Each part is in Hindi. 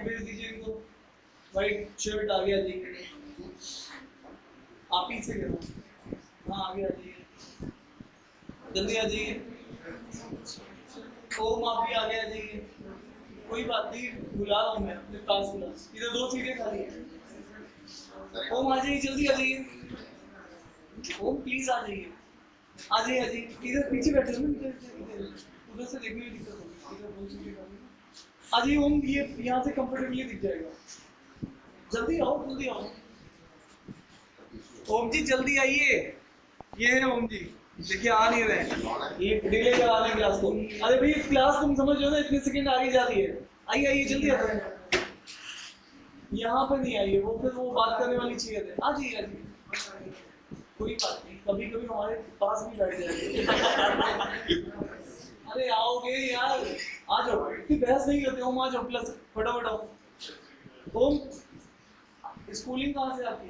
भेज दीजिए इनको। व्हाइट शर्ट आगे आ जाइए, आप ही से करो। हाँ आगे आ जाइए, जल्दी आ जाइए। ओम आप भी आगे आ जाइए। कोई बात नहीं, बुला रहा हूँ मैं अपने पास बुला। इधर 2 सीटें खाली हैं। ओम आ जाइए, जल्दी आ जाइए। ओम प्लीज आ जाइए, आ जाइए आ जाइए। इधर पीछे बैठे हो ना, उधर से देखने में दिक्कत होगी। इधर 2 सीटें खाली हैं। आ जाइए ओम, ये यहाँ से कंफर्टेबली दिख जाएगा। जल्दी आओ, जल्दी आओ। ओम जी जल्दी आइए। ये है ओम जी, देखिए आ नहीं रहे, ये डिले करा रहे क्लास को। अरे भाई क्लास तुम समझ रहे हो ना, इतने सेकंड आगे जा रही है। आइए आइए जल्दी आ जाइए। यहाँ पे नहीं आइए, वो फिर वो बात करने वाली चाहिए थे। आ जाइए आ जाइए, कोई बात नहीं, कभी कभी हमारे पास भी बैठ जाएंगे। अरे आओगे यार, आ जाओ, इतनी बहस नहीं करते। ओम आ जाओ, प्लस फटाफट आओ। ओम स्कूलिंग कहाँ से आपकी?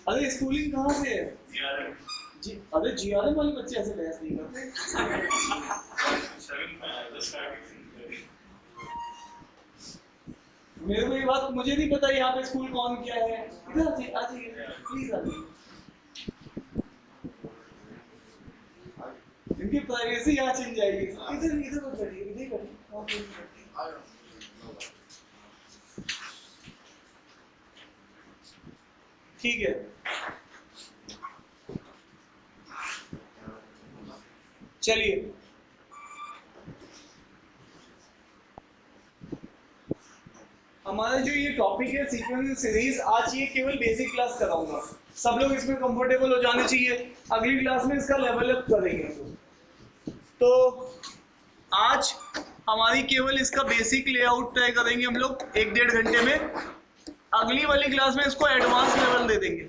अरे स्कूलिंग कहाँ से है? जी अरे जीआरएम वाले बच्चे ऐसे बहस नहीं करते। मेरे को ये बात मुझे नहीं पता यहाँ पे स्कूल कौन क्या है। इधर आ जाइए प्लीज आ जाइए। इनकी प्राइवेसी यहाँ छिन जाएगी। इधर इधर मत बैठिए, इधर ही बैठिए। ठीक है, चलिए हमारा जो ये टॉपिक है सीक्वेंस सीरीज, आज ये केवल बेसिक क्लास कराऊंगा। सब लोग इसमें कंफर्टेबल हो जाने चाहिए, अगली क्लास में इसका लेवल अप करेंगे। तो आज हमारी केवल इसका बेसिक लेआउट तय करेंगे हम लोग 1-1.5 घंटे में। अगली वाली क्लास में इसको एडवांस लेवल दे देंगे।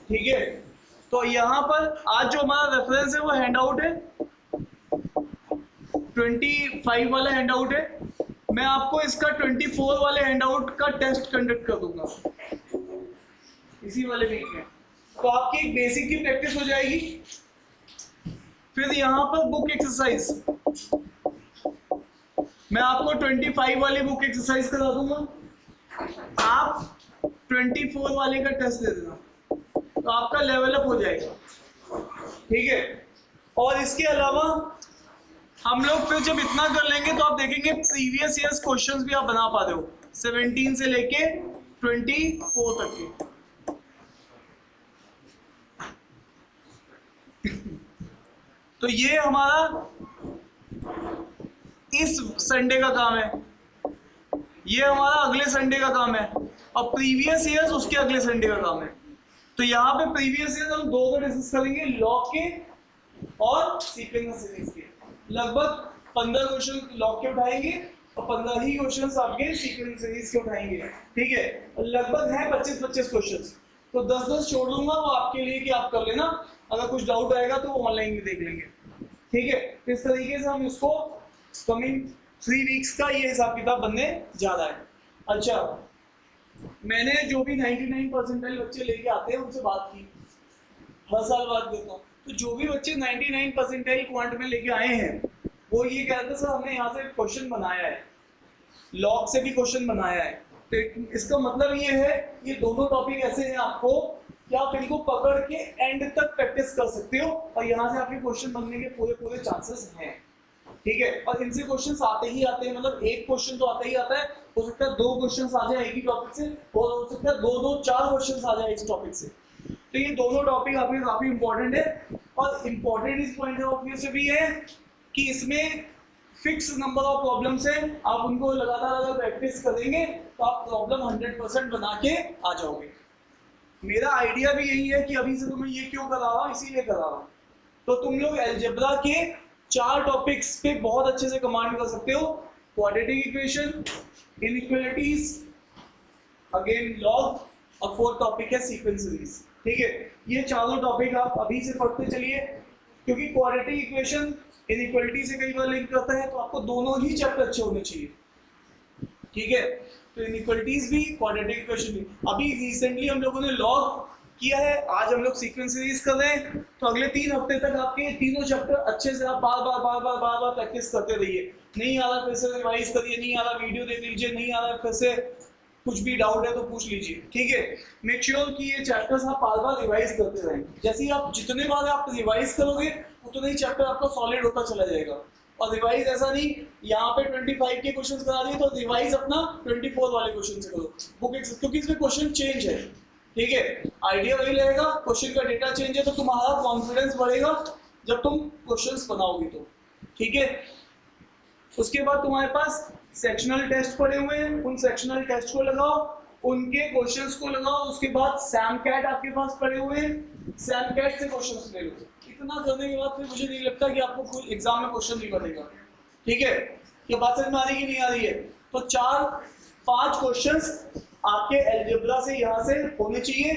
ठीक है, तो यहाँ पर आज जो हमारा रेफरेंस है वो हैंडआउट है, 25 वाला हैंडआउट है। मैं आपको इसका 24 वाले हैंडआउट का टेस्ट कंडक्ट कर दूंगा इसी वाले वीक में। तो आपकी एक बेसिक की प्रैक्टिस हो जाएगी। फिर यहाँ पर बुक एक्सरसाइज, मैं आपको 25 वाली बुक एक्सरसाइज करा दूंगा, आप 24 वाले का टेस्ट दे देना, तो आपका लेवल अप हो जाएगा। ठीक है, और इसके अलावा हम लोग फिर जब इतना कर लेंगे तो आप देखेंगे प्रीवियस ईयर्स क्वेश्चंस भी आप बना पाते हो, 17 से लेके 24 तक के। तो ये हमारा इस संडे का काम है, ये हमारा अगले संडे का काम है, और प्रीवियस ईयर्स उसके अगले संडे का काम है। तो यहाँ पे प्रीवियस ईयर्स हम 2 को डिस्कस करेंगे, लॉग के और सीक्वेंस सीरीज के। लगभग 15 क्वेश्चन लॉग के उठाएंगे और 15 ही क्वेश्चन आपके सीक्वेंस सीरीज के उठाएंगे। ठीक है, लगभग है 25-25 क्वेश्चन, तो 10-10 छोड़ दूंगा वो आपके लिए कि आप कर लेना। अगर कुछ डाउट आएगा तो वो ऑनलाइन भी देख लेंगे। ठीक है, इस तरीके से हम इसको कमिंग 3 वीक्स का ये हिसाब किताब बनने जा रहा है। अच्छा, मैंने जो भी 99 परसेंटाइल बच्चे लेके आते हैं उनसे बात की, हर साल बात देता हूँ। तो जो भी बच्चे 99 परसेंटाइल क्वांट में लेके आए हैं वो ये कहते हैं सर हमने यहाँ से क्वेश्चन बनाया है, लॉग से भी क्वेश्चन बनाया है। तो इसका मतलब ये है, ये दोनों टॉपिक ऐसे हैं आपको कि आप इनको पकड़ के एंड तक प्रैक्टिस कर सकते हो और यहाँ से आपके क्वेश्चन बनने के पूरे चांसेस हैं। ठीक है, और इनसे क्वेश्चंस आते ही आते हैं, मतलब एक क्वेश्चन तो आता ही आता है, हो सकता है 2 क्वेश्चंस आ जाए एक ही टॉपिक से, और हो सकता है 2-4 क्वेश्चंस आ जाए इस टॉपिक से। तो ये दोनों टॉपिक आपके काफी इंपॉर्टेंट है, और इंपॉर्टेंट इस पॉइंट ऑफ व्यू से भी है कि इसमें फिक्स नंबर ऑफ प्रॉब्लम्स है। आप उनको लगातार अगर प्रैक्टिस करेंगे तो आप प्रॉब्लम 100% बना के आ जाओगे। मेरा आइडिया भी यही है कि अभी से तुम्हें ये क्यों करा रहा हूं, इसीलिए करा रहा हूं। तो तुम लोग अलजेब्रा के 4 टॉपिक्स पे बहुत अच्छे से कमांड कर सकते हो, quadratic equation, inequalities, again log, और 4th टॉपिक है सीक्वेंस सीरीज। ठीक है, ये चारों टॉपिक आप अभी से पढ़ते चलिए, क्योंकि क्वाड्रेटिक इक्वेशन इनइक्वालिटी से कई बार लिंक करता है, तो आपको दोनों ही चैप्टर अच्छे होने चाहिए। ठीक है, तो इनइक्वालिटीज भी क्वाड्रेटिक इक्वेशन भी। अभी रिसेंटली हम लोगों ने लॉग किया है। आज हम लोग सीक्वेंस सीरीज कर रहे हैं, तो अगले 3 हफ्ते तक आपके तीनों चैप्टर अच्छे से आप बार बार प्रैक्टिस करते रहिए। नहीं आ रहा फिर से रिवाइज करिए, नहीं आ रहा वीडियो देख लीजिए, नहीं आ रहा फिर से कुछ भी डाउट है तो पूछ लीजिए, ठीक है। मेक श्योर कि ये चैप्टर्स आप बार बार रिवाइज करते रहें। जैसे ही आप जितने बार आप रिवाइज करोगे उतना ही चैप्टर आपका सॉलिड होता चला जाएगा। और रिवाइज ऐसा नहीं यहाँ पे 25 के क्वेश्चंस करा दिए तो रिवाइज अपना 24 वाले क्वेश्चन से करो बुक, क्योंकि इसमें क्वेश्चन चेंज है, ठीक है। आइडिया वही रहेगा, क्वेश्चन का डेटा चेंज है, तो तुम्हारा कॉन्फिडेंस बढ़ेगा जब तुम क्वेश्चंस बनाओगे तो, ठीक है। उसके बाद तुम्हारे पास सेक्शनल टेस्ट पड़े हुए हैं, उन सेक्शनल टेस्ट को लगाओ, उनके क्वेश्चंस को लगाओ। उसके बाद सैम कैट आपके पास पड़े हुए हैं, सैम कैट से क्वेश्चंस ले लो। इतना करने के बाद फिर मुझे नहीं लगता कि आपको कोई एग्जाम में क्वेश्चन नहीं बनेगा, ठीक है। ये बात समझ में आ रही कि नहीं आ रही है? तो 4-5 क्वेश्चंस आपके अलजेब्रा से यहाँ से होने चाहिए,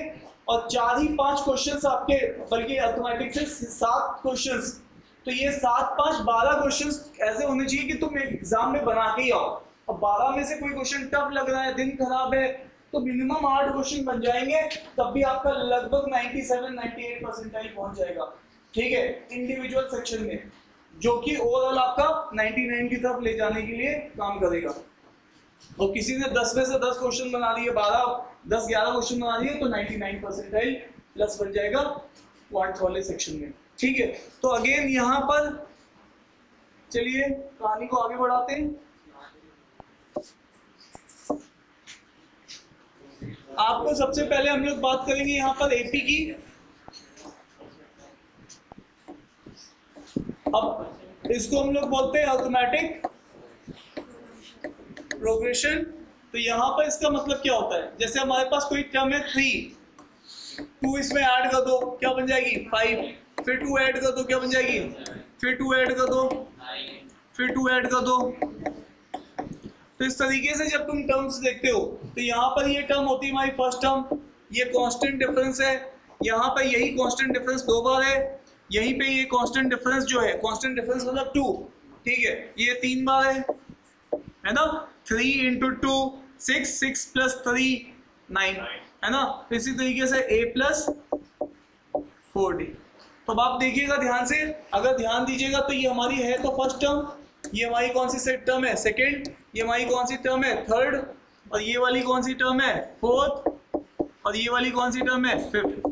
और 4 ही 5 क्वेश्चंस आपके, बल्कि अर्थमेटिक से 7 क्वेश्चंस। तो ये 7-5 12 क्वेश्चंस ऐसे होने चाहिए कि तुम एग्जाम में बना के ही आओ। और 12 में से कोई क्वेश्चन टफ लग रहा है, दिन खराब है, तो मिनिमम 8 क्वेश्चन बन जाएंगे, तब भी आपका लगभग 97-98 परसेंटाइल पहुंच जाएगा, ठीक है, इंडिविजुअल सेक्शन में, जो कि ओवरऑल आपका 99 की तरफ ले जाने के लिए काम करेगा। और किसी ने 10 में से 10 क्वेश्चन बना दिए, 10-11 क्वेश्चन बना दिए, तो 99 परसेंटाइल प्लस बन जाएगा क्वांट वाले सेक्शन में, ठीक है। तो अगेन यहाँ पर चलिए कहानी को आगे बढ़ाते हैं। आपको सबसे पहले हम लोग बात करेंगे यहाँ पर एपी की। अब इसको हम लोग बोलते हैं अर्थमेटिक प्रोग्रेशन। तो यहाँ पर इसका मतलब क्या होता है, जैसे हमारे पास कोई टर्म है 3, 2 इसमें ऐड कर दो क्या बन जाएगी 5, फिर 2 ऐड कर दो क्या बन जाएगी, फिर 2 ऐड कर दो, फिर 2 ऐड कर दो। तो इस तरीके से जब तुम टर्म्स देखते हो, तो यहाँ पर ये टर्म होती है हमारी फर्स्ट टर्म, ये कांस्टेंट डिफरेंस है, यहाँ पर यही कांस्टेंट डिफरेंस 2 बार है, यहीं पे ये कांस्टेंट डिफरेंस जो है, कांस्टेंट डिफरेंस मतलब 2, ठीक है, ये 3 बार है ना। 3 into 2 6, 6 plus 3 9, है ना। इसी तरीके से a plus 4d। तो अब आप देखिएगा ध्यान से, अगर ध्यान दीजिएगा तो ये हमारी है तो फर्स्ट टर्म, ये हमारी कौन सी सेट टर्म है सेकंड, ये हमारी कौन सी टर्म है थर्ड, और ये वाली कौन सी टर्म है फोर्थ, और ये वाली कौन सी टर्म है फिफ्थ।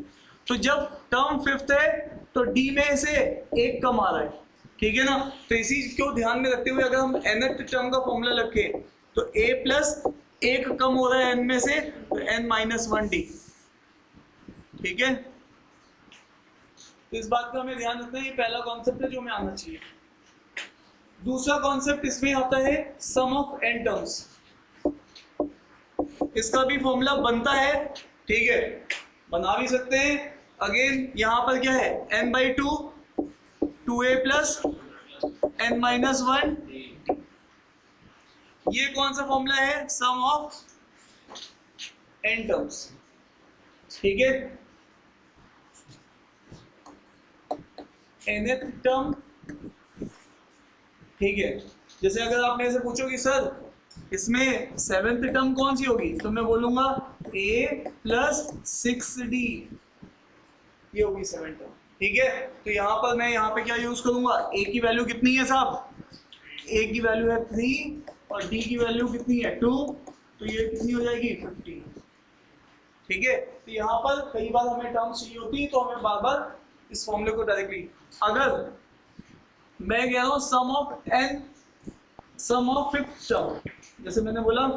तो जब टर्म फिफ्थ है तो d में से एक कम आ रहा है, ठीक है ना। तो इसी को ध्यान में रखते हुए अगर हम nth टर्म का फॉर्मूला रखें तो a प्लस एक कम हो रहा है n में से, तो n-1d, ठीक है। तो इस बात का हमें ध्यान रखना है, ये पहला कॉन्सेप्ट है जो हमें आना चाहिए। दूसरा कॉन्सेप्ट इसमें आता है सम ऑफ n टर्म्स। इसका भी फॉर्मूला बनता है, ठीक है, बना भी सकते हैं। अगेन यहाँ पर क्या है n/2 2a प्लस n-1, ये कौन सा फॉर्मूला है सम ऑफ n टर्म्स, ठीक है। nth टर्म, ठीक है। जैसे अगर आप मेरे से पूछो कि सर इसमें 7th टर्म कौन सी होगी, तो मैं बोलूंगा a प्लस 6d, ये होगी 7th टर्म, ठीक है। तो यहाँ पर मैं यहाँ पे क्या यूज करूंगा, a की वैल्यू कितनी है साहब, a की वैल्यू है 3 और d की वैल्यू कितनी है 2, तो ये कितनी हो जाएगी 15, ठीक है। तो यहाँ पर कई बार हमें टर्म्स चाहिए होती है, तो हमें बार बार इस फॉर्मूले को डायरेक्टली, अगर मैं कह रहा हूँ सम ऑफ फिफ्थ टर्म, जैसे मैंने बोला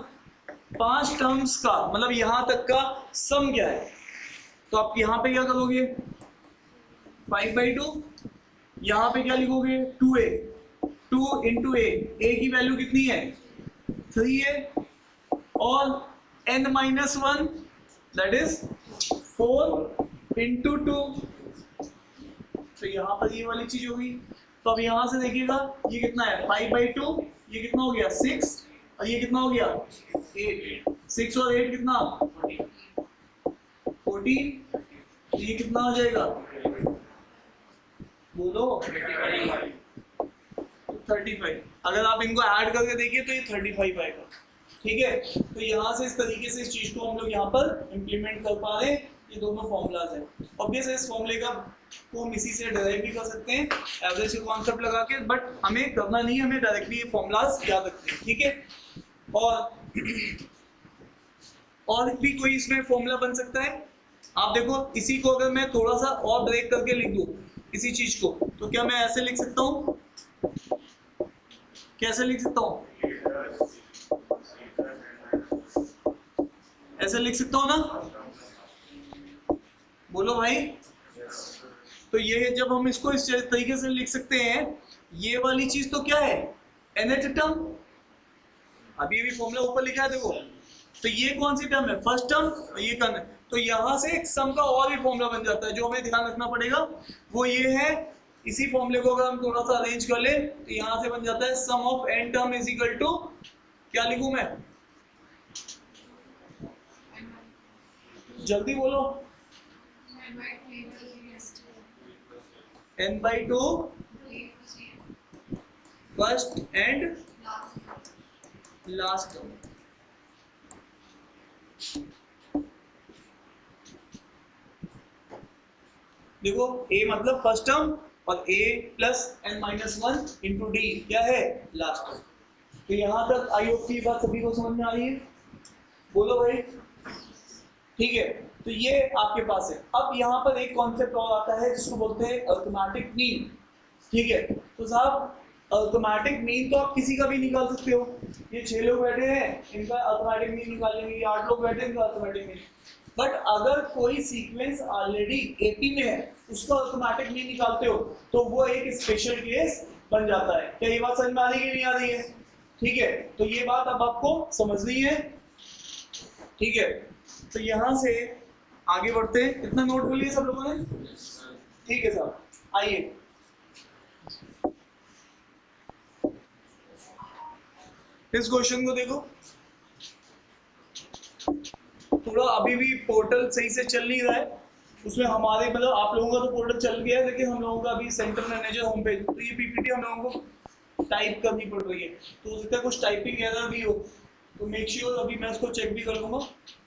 5 टर्म्स का मतलब यहाँ तक का सम क्या है, तो आप यहाँ पे क्या करोगे 5/2, यहाँ पे क्या लिखोगे 2a, 2 into a की वैल्यू कितनी है 3 है, और n-1 दैट इज 4 into 2, तो यहाँ पर ये वाली चीज होगी। तो अब यहाँ से देखिएगा ये कितना है 5/2, ये कितना हो गया 6, और ये कितना हो गया 8, 6 और 8 कितना 14, ये कितना हो जाएगा बोलो 35। अगर आप इनको ऐड करके देखिए तो ये 35 आएगा, ठीक है, तो यहाँ से इस तरीके से इस चीज को हम लोग यहाँ पर इम्प्लीमेंट कर पा रहे हैं। ये दोनों फॉर्मूलाज हैं। ऑब्वियस है इस फॉर्मूले का को हम इसी से डिराइव भी कर सकते हैं एवरेज का कॉन्सेप्ट लगा के, बट हमें करना नहीं है, हमें डायरेक्टली ये फॉर्मूलाज याद रखते हैं। ठीक है, और भी कोई इसमें फॉर्मूला बन सकता है। आप देखो, इसी को अगर मैं थोड़ा सा और ब्रेक करके लिख दूं इसी चीज को, तो क्या मैं ऐसे लिख सकता हूँ? कैसे लिख सकता हूँ? ऐसे लिख सकता हूँ ना? बोलो भाई। तो ये जब हम इसको इस तरीके से लिख सकते हैं, ये वाली चीज तो क्या है? nth term. अभी भी फॉर्मूला ऊपर लिखा है देखो, तो ये कौन सी टर्म है? First term. ये करना है तो यहाँ से एक सम का और भी फॉर्मूला बन जाता है। जो हमें ध्यान रखना पड़ेगा वो ये है, इसी फॉर्मूले को अगर हम थोड़ा सा अरेंज कर ले तो यहाँ से बन जाता है sum of n term is equal to, क्या लिखूं मैं? जल्दी बोलो। n/2 first and last term. देखो a मतलब फर्स्ट टर्म और a plus n-1 into D क्या है? Last term. तो यहां तक आई होप की बात सभी को समझ में आ रही है? बोलो भाई। ठीक है, तो ये आपके पास है। अब यहाँ पर एक कॉन्सेप्ट और आता है जिसको बोलते हैं अरिथमेटिक मीन। ठीक है, तो साहब अरिथमेटिक मीन तो आप किसी का भी निकाल सकते हो। ये 6 लोग बैठे हैं, इनका अरिथमेटिक मीन निकालेंगे, ये 8 लोग बैठे हैं, इनका अरिथमेटिक मीन। बट अगर कोई सीक्वेंस ऑलरेडी 80 में है, उसका अरिथमेटिक मीन निकालते हो तो वो एक स्पेशल केस बन जाता है। क्या ये बात समझ में आ रही है कि नहीं आ रही है? ठीक है, तो ये बात अब आपको समझनी है। ठीक है, तो यहां से आगे बढ़ते हैं। इतना नोट कर लिया सब लोगों ने? ठीक है साहब, आइए इस क्वेश्चन को देखो। थोड़ा अभी भी पोर्टल सही से चल नहीं रहा है, उसमें हमारे मतलब आप लोगों का तो पोर्टल चल गया है, लेकिन हम लोगों का अभी सेंटर मैनेजर होम पेज, तो ये पीपीटी हम लोगों को टाइप करनी पड़ रही है, तो उसका कुछ टाइपिंग एरर भी हो तो मेक श्योर अभी मैं उसको चेक भी कर लूंगा।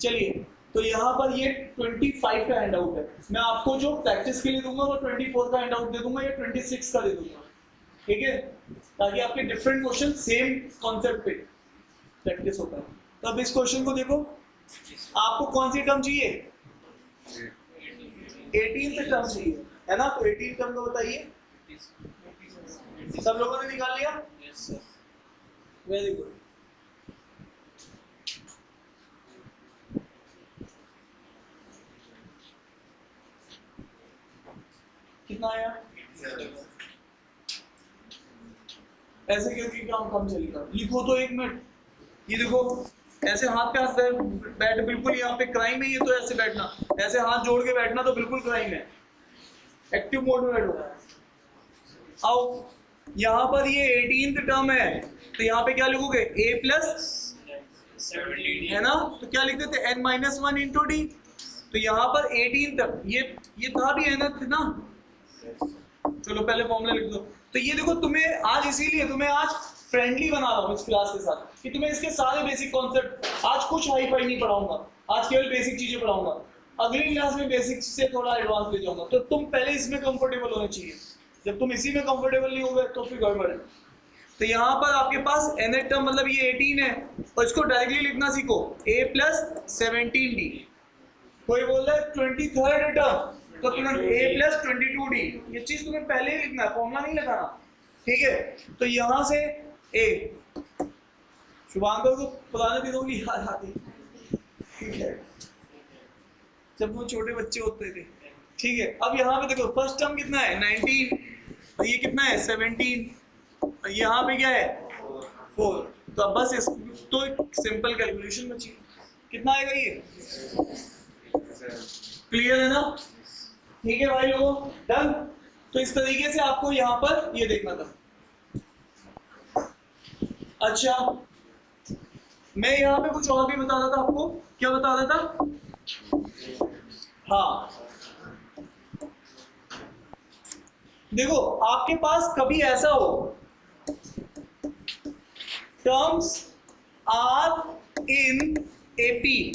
चलिए, तो यहाँ पर ये 25 का हैंड आउट है। मैं आपको जो प्रैक्टिस के लिए दूंगा वो 24 का हैंड आउट दे दूंगा या 26 का दे दूंगा। ठीक है, ताकि आपके डिफरेंट क्वेश्चन सेम कॉन्सेप्ट पे प्रैक्टिस होता है। तो अब इस क्वेश्चन को देखो, आपको कौन सी टर्म चाहिए? 18th टर्म चाहिए है ना? तो 18 टर्म को बताइए। सब लोगों ने निकाल लिया? Very good. कितना आया? ऐसे क्योंकि काम कम चलेगा। लिखो तो 1 मिनट। ये देखो, ऐसे हाथ पे हाथ बैठ, बिल्कुल यहाँ पे क्राइम है ये तो। ऐसे बैठना, ऐसे हाथ जोड़ के बैठना तो बिल्कुल क्राइम है। एक्टिव मोड में बैठो। आओ, यहाँ पर ये 18th टर्म है, तो यहाँ पे क्या लिखोगे? a प्लस 17 है ना? तो क्या लिख देते? n-1 into D. तो यहाँ पर 18 तक ये था भी है ना? चलो पहले फॉर्मूला लिख दो। तो ये देखो, तुम्हें आज इसीलिए तुम्हें आज फ्रेंडली बना रहा हूँ इस क्लास के साथ, कि तुम्हें इसके सारे बेसिक कॉन्सेप्ट, आज कुछ हाई फाई नहीं पढ़ाऊंगा, आज केवल बेसिक चीजें पढ़ाऊंगा। अगली क्लास में बेसिक से थोड़ा एडवांस ले जाऊंगा। तो तुम पहले इसमें कंफर्टेबल होने चाहिए। जब तुम इसी में कंफर्टेबल नहीं होगे तो फिर गड़बड़ है। तो यहाँ पर आपके पास nth टर्म मतलब ये 18 है, और इसको डायरेक्टली लिखना सीखो, a प्लस 17d। कोई बोल रहा है 23rd टर्म, तो तुरंत a प्लस 22d। ये चीज तुम्हें पहले ही लिखना है, फॉर्मूला नहीं लगाना। ठीक है, तो यहाँ से a, शुभांकर को पुराने दिनों की याद आती। ठीक है, जब वो छोटे बच्चे होते थे। ठीक है, अब यहाँ पे देखो, फर्स्ट टर्म कितना है? 19, और ये कितना है? 17, और यहाँ पे क्या है? 4। तो अब बस इस तो एक सिंपल कैलकुलेशन बची। कितना आएगा ये? क्लियर है ना? ठीक है भाई लोगों, डन। तो इस तरीके से आपको यहाँ पर ये देखना था। अच्छा, मैं यहाँ पे कुछ और भी बता रहा था आपको। क्या बता रहा था? हाँ, देखो, आपके पास कभी ऐसा हो, टर्म्स आर इन एपी,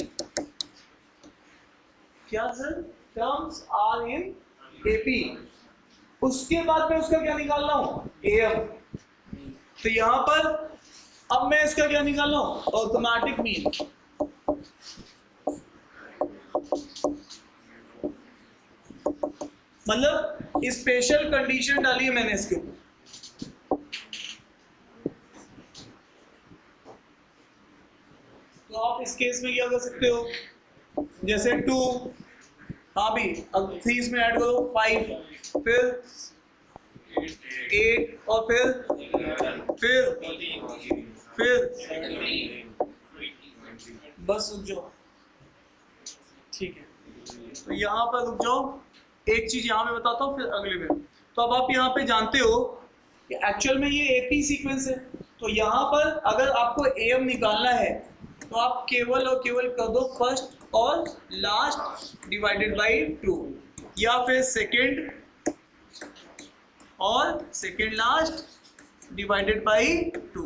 क्या sir, terms are in AP. उसके बाद मैं उसका क्या निकाल रहा हूं, एम। तो यहां पर अब मैं इसका क्या निकाल रहा हूं, ऑटोमेटिक मीन। मतलब स्पेशल कंडीशन डाली है मैंने इसके ऊपर। तो आप इस केस में क्या कर सकते हो, जैसे 2, हाँ भी, अब 3 इसमें ऐड करो, 5, फिर 8 और फिर बस रुक जाओ, ठीक है। तो यहाँ पर रुक जाओ, एक चीज यहाँ पे बताता हूँ, फिर अगले में। तो अब आप यहाँ पे जानते हो कि एक्चुअल में ये एपी सीक्वेंस है। तो यहाँ पर अगर आपको एम निकालना है तो आप केवल और केवल कर दो फर्स्ट और लास्ट डिवाइडेड बाई 2, या फिर सेकेंड और सेकेंड लास्ट डिवाइडेड बाई 2,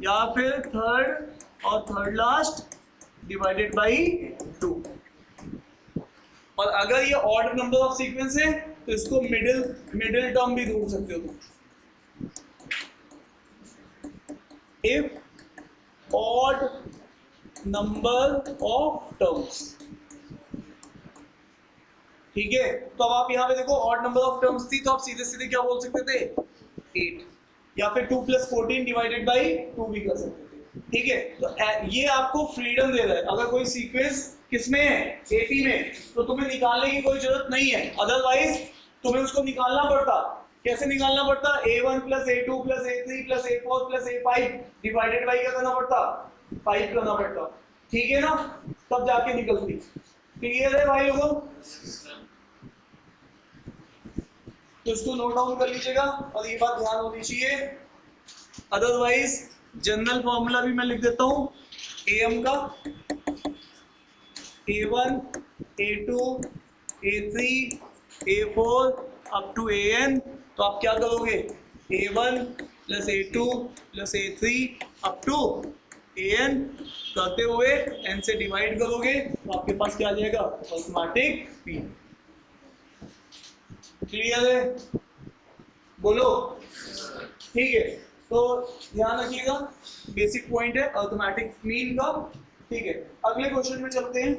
या फिर थर्ड और थर्ड लास्ट डिवाइडेड बाई 2। और अगर ये ऑड नंबर ऑफ सीक्वेंस है तो इसको मिडिल टर्म भी ढूंढ सकते हो तुम। If odd number of terms, ठीक है। तो अब आप यहाँ पे देखो, ऑड नंबर ऑफ टर्म्स थी तो आप सीधे सीधे क्या बोल सकते थे, 8, या फिर 2 + 14 डिवाइडेड बाई 2 भी कर सकते थे, ठीक है। तो ये आपको फ्रीडम दे रहा है, अगर कोई सीक्वेंस किसमें है, एपी में, तो तुम्हें निकालने की कोई जरूरत नहीं है। अदरवाइज तुम्हें उसको निकालना पड़ता। कैसे निकालना पड़ता, a1 + a2 + a3 + a4 + a5 divided by क्या करना पड़ता, 5 करना पड़ता, ठीक है ना, तब जाके निकलती। क्लियर है भाई लोगों? तो इसको नोट डाउन कर लीजिएगा और ये बात ध्यान होनी चाहिए। अदरवाइज जनरल फॉर्मूला भी मैं लिख देता हूं, am का a1 a2 a3 a4 up to an। तो आप क्या करोगे, a1 + a2 + a3 up to an करते हुए n से डिवाइड करोगे तो आपके पास क्या आ जाएगा, ऑटोमेटिक p। क्लियर है, बोलो, ठीक है। तो ध्यान रखिएगा, बेसिक पॉइंट है अर्थमेटिक मीन का, ठीक है। अगले क्वेश्चन में चलते हैं।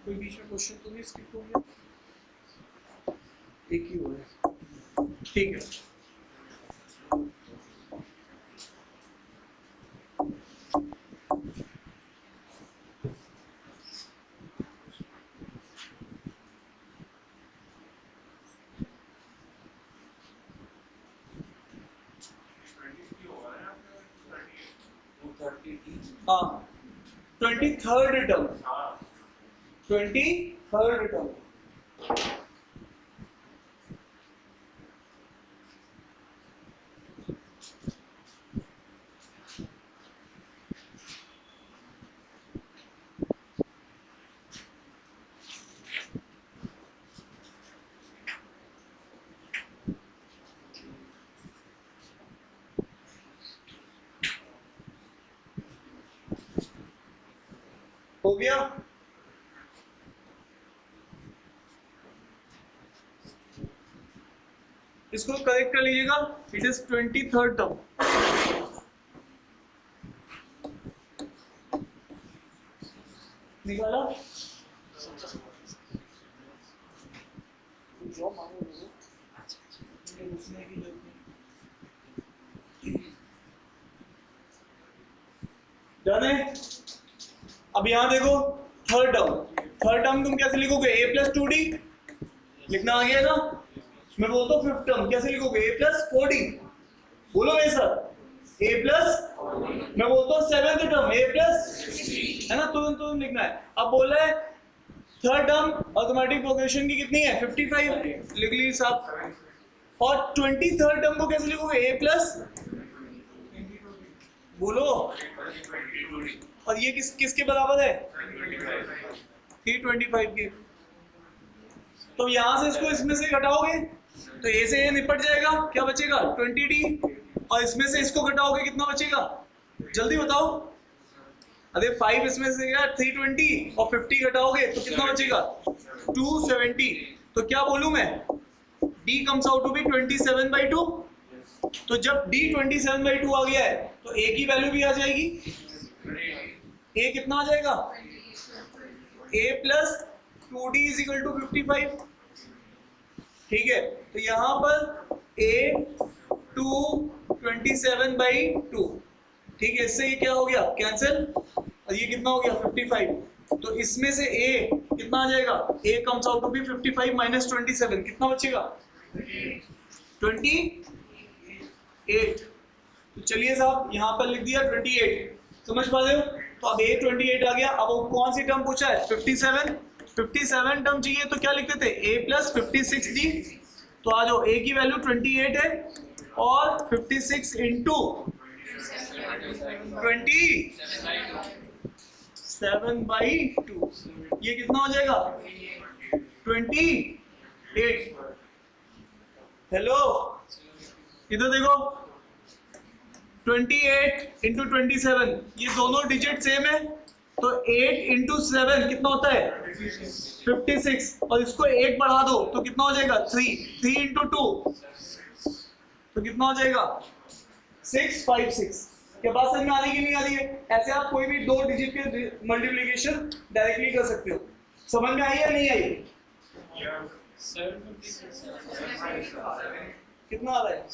कोई बीच में क्वेश्चन तो नहीं स्किप हो गया, एक ही हो गया, ठीक है। हाँ, 23rd टर्म, 23rd टर्म। हो गया, इसको करेक्ट कर लीजिएगा, इट इज 23rd टर्म। निकाला, डन है। अब यहां देखो, थर्ड टर्म तुम कैसे लिखोगे, a + 2d लिखना आ गया ना। मैं बोलता हूँ फिफ्थ टर्म कैसे लिखोगे, a + 4d, बोलो मेरे साथ, a + मैं बोलता हूँ सेवेंथ टर्म a +, है ना, तुरंत लिखना है। अब बोला है थर्ड टर्म अर्थमेटिक प्रोग्रेशन की कितनी है, 55, लिख ली साहब। और 23rd टर्म को कैसे लिखोगे, a+, बोलो, और ये किसके बराबर है, 325 के। तो यहां से इसको इसमें से घटाओगे तो ए से ए निपट जाएगा, क्या बचेगा 20d, और इसमें से इसको घटाओगे कितना बचेगा, जल्दी बताओ। अरे 5 इसमें से गया 320 और 50 घटाओगे तो कितना बचेगा 270। तो क्या बोलूं मैं, d comes out to be 27/2। तो जब d 27/2 आ गया है तो a की वैल्यू भी आ जाएगी, a कितना आ जाएगा, a plus 2d is equal to 55। ठीक है, तो यहां पर a 227/2, ठीक है, इससे ये क्या हो गया कैंसिल, और ये कितना हो गया 55। तो इसमें से a कितना आ जाएगा, a comes out to be 55 minus 27, कितना बचेगा 28। तो चलिए साहब यहाँ पर लिख दिया 28, समझ पा रहे हो। तो अब a 28 आ गया, अब वो कौन सी टर्म पूछा है 57 टर्म चाहिए, तो क्या लिखते थे a प्लस 56d। तो आ जाओ, a की वैल्यू 28 है और 56 इंटू 27/2, ये कितना हो जाएगा 28। हेलो इधर देखो, 28 इंटू 27, ये दोनों डिजिट सेम है, तो 8 इंटू 7 कितना होता है 56, और इसको 1 बढ़ा दो तो कितना हो जाएगा 3 इंटू 2 तो कितना हो जाएगा 656। क्या बात समझ में आ रही कि नहीं आ रही है। ऐसे आप कोई भी 2 डिजिट के मल्टीप्लिकेशन डायरेक्टली कर सकते हो। समझ में आई या नहीं आई, कितना आ रहा है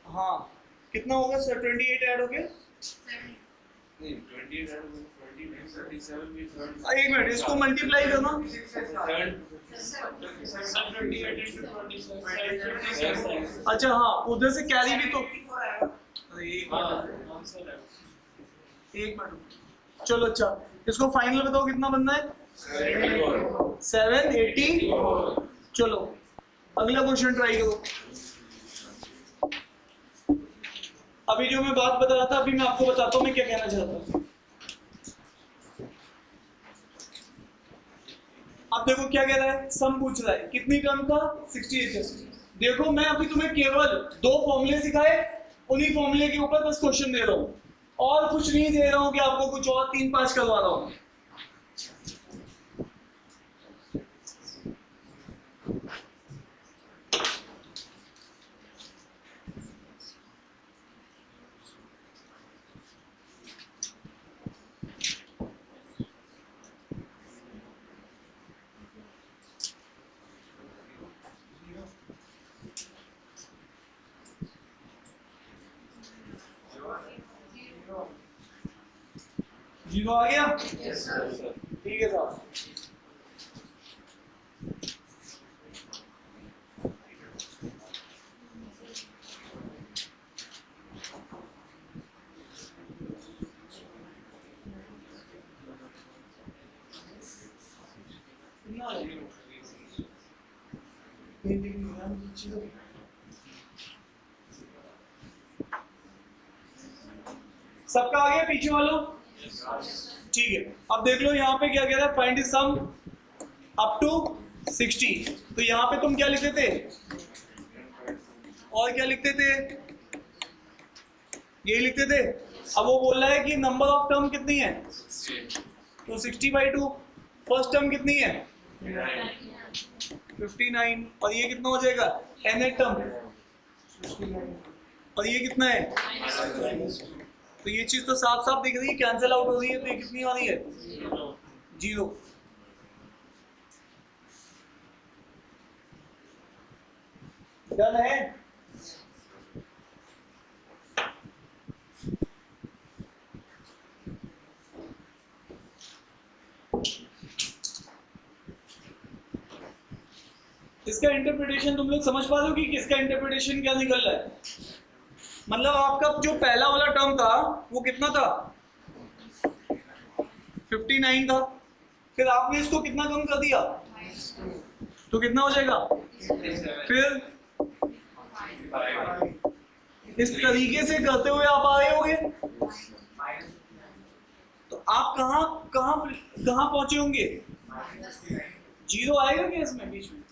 हाँ, कितना होगा सर 28 ऐड हो गया, एक मिनट इसको मल्टीप्लाई करना, अच्छा हाँ उधर से कैरी भी तो, एक मिनट चलो, अच्छा इसको फाइनल बताओ कितना बनना है 780। चलो अगला क्वेश्चन ट्राई करो। अभी जो मैं बात बता रहा था, अभी मैं आपको बताता हूँ मैं क्या कहना चाहता हूँ। अब देखो क्या कह रहा है, सम पूछ रहा है कितनी टर्म का 68। देखो मैं अभी तुम्हें केवल 2 फॉर्मूले सिखाए, उन्हीं फॉर्मूले के ऊपर बस क्वेश्चन दे रहा हूँ, और कुछ नहीं दे रहा हूँ कि आपको कुछ और 3-5 करवा रहा हूँ। जीरो आ गया, ठीक है साहब। सबका आ गया पीछे वालों, ठीक है। अब देख लो यहाँ पे क्या कह रहा है, find the sum up to 60। तो यहाँ पे तुम क्या लिखते थे और क्या लिखते थे, यही लिखते थे। अब वो बोल रहा है कि नंबर ऑफ टर्म कितनी है, तो 60/2। फर्स्ट टर्म कितनी है 59, और ये कितना हो जाएगा nth टर्म, और ये कितना है, तो ये चीज तो साफ साफ दिख रही है, कैंसिल आउट हो रही है, तो ये कितनी आ रही है 0। डन है। इसका इंटरप्रिटेशन तुम लोग समझ पा रहे हो कि किसका इंटरप्रिटेशन क्या निकल रहा है। मतलब आपका जो पहला वाला टर्म था वो कितना था 59 था, फिर आपने इसको कितना कम कर दिया तो कितना हो जाएगा, फिर इस तरीके से करते हुए आप आए होगे। तो आप कहाँ कहाँ कहाँ पहुंचे होंगे? 0 आएगा क्या इसमें बीच में?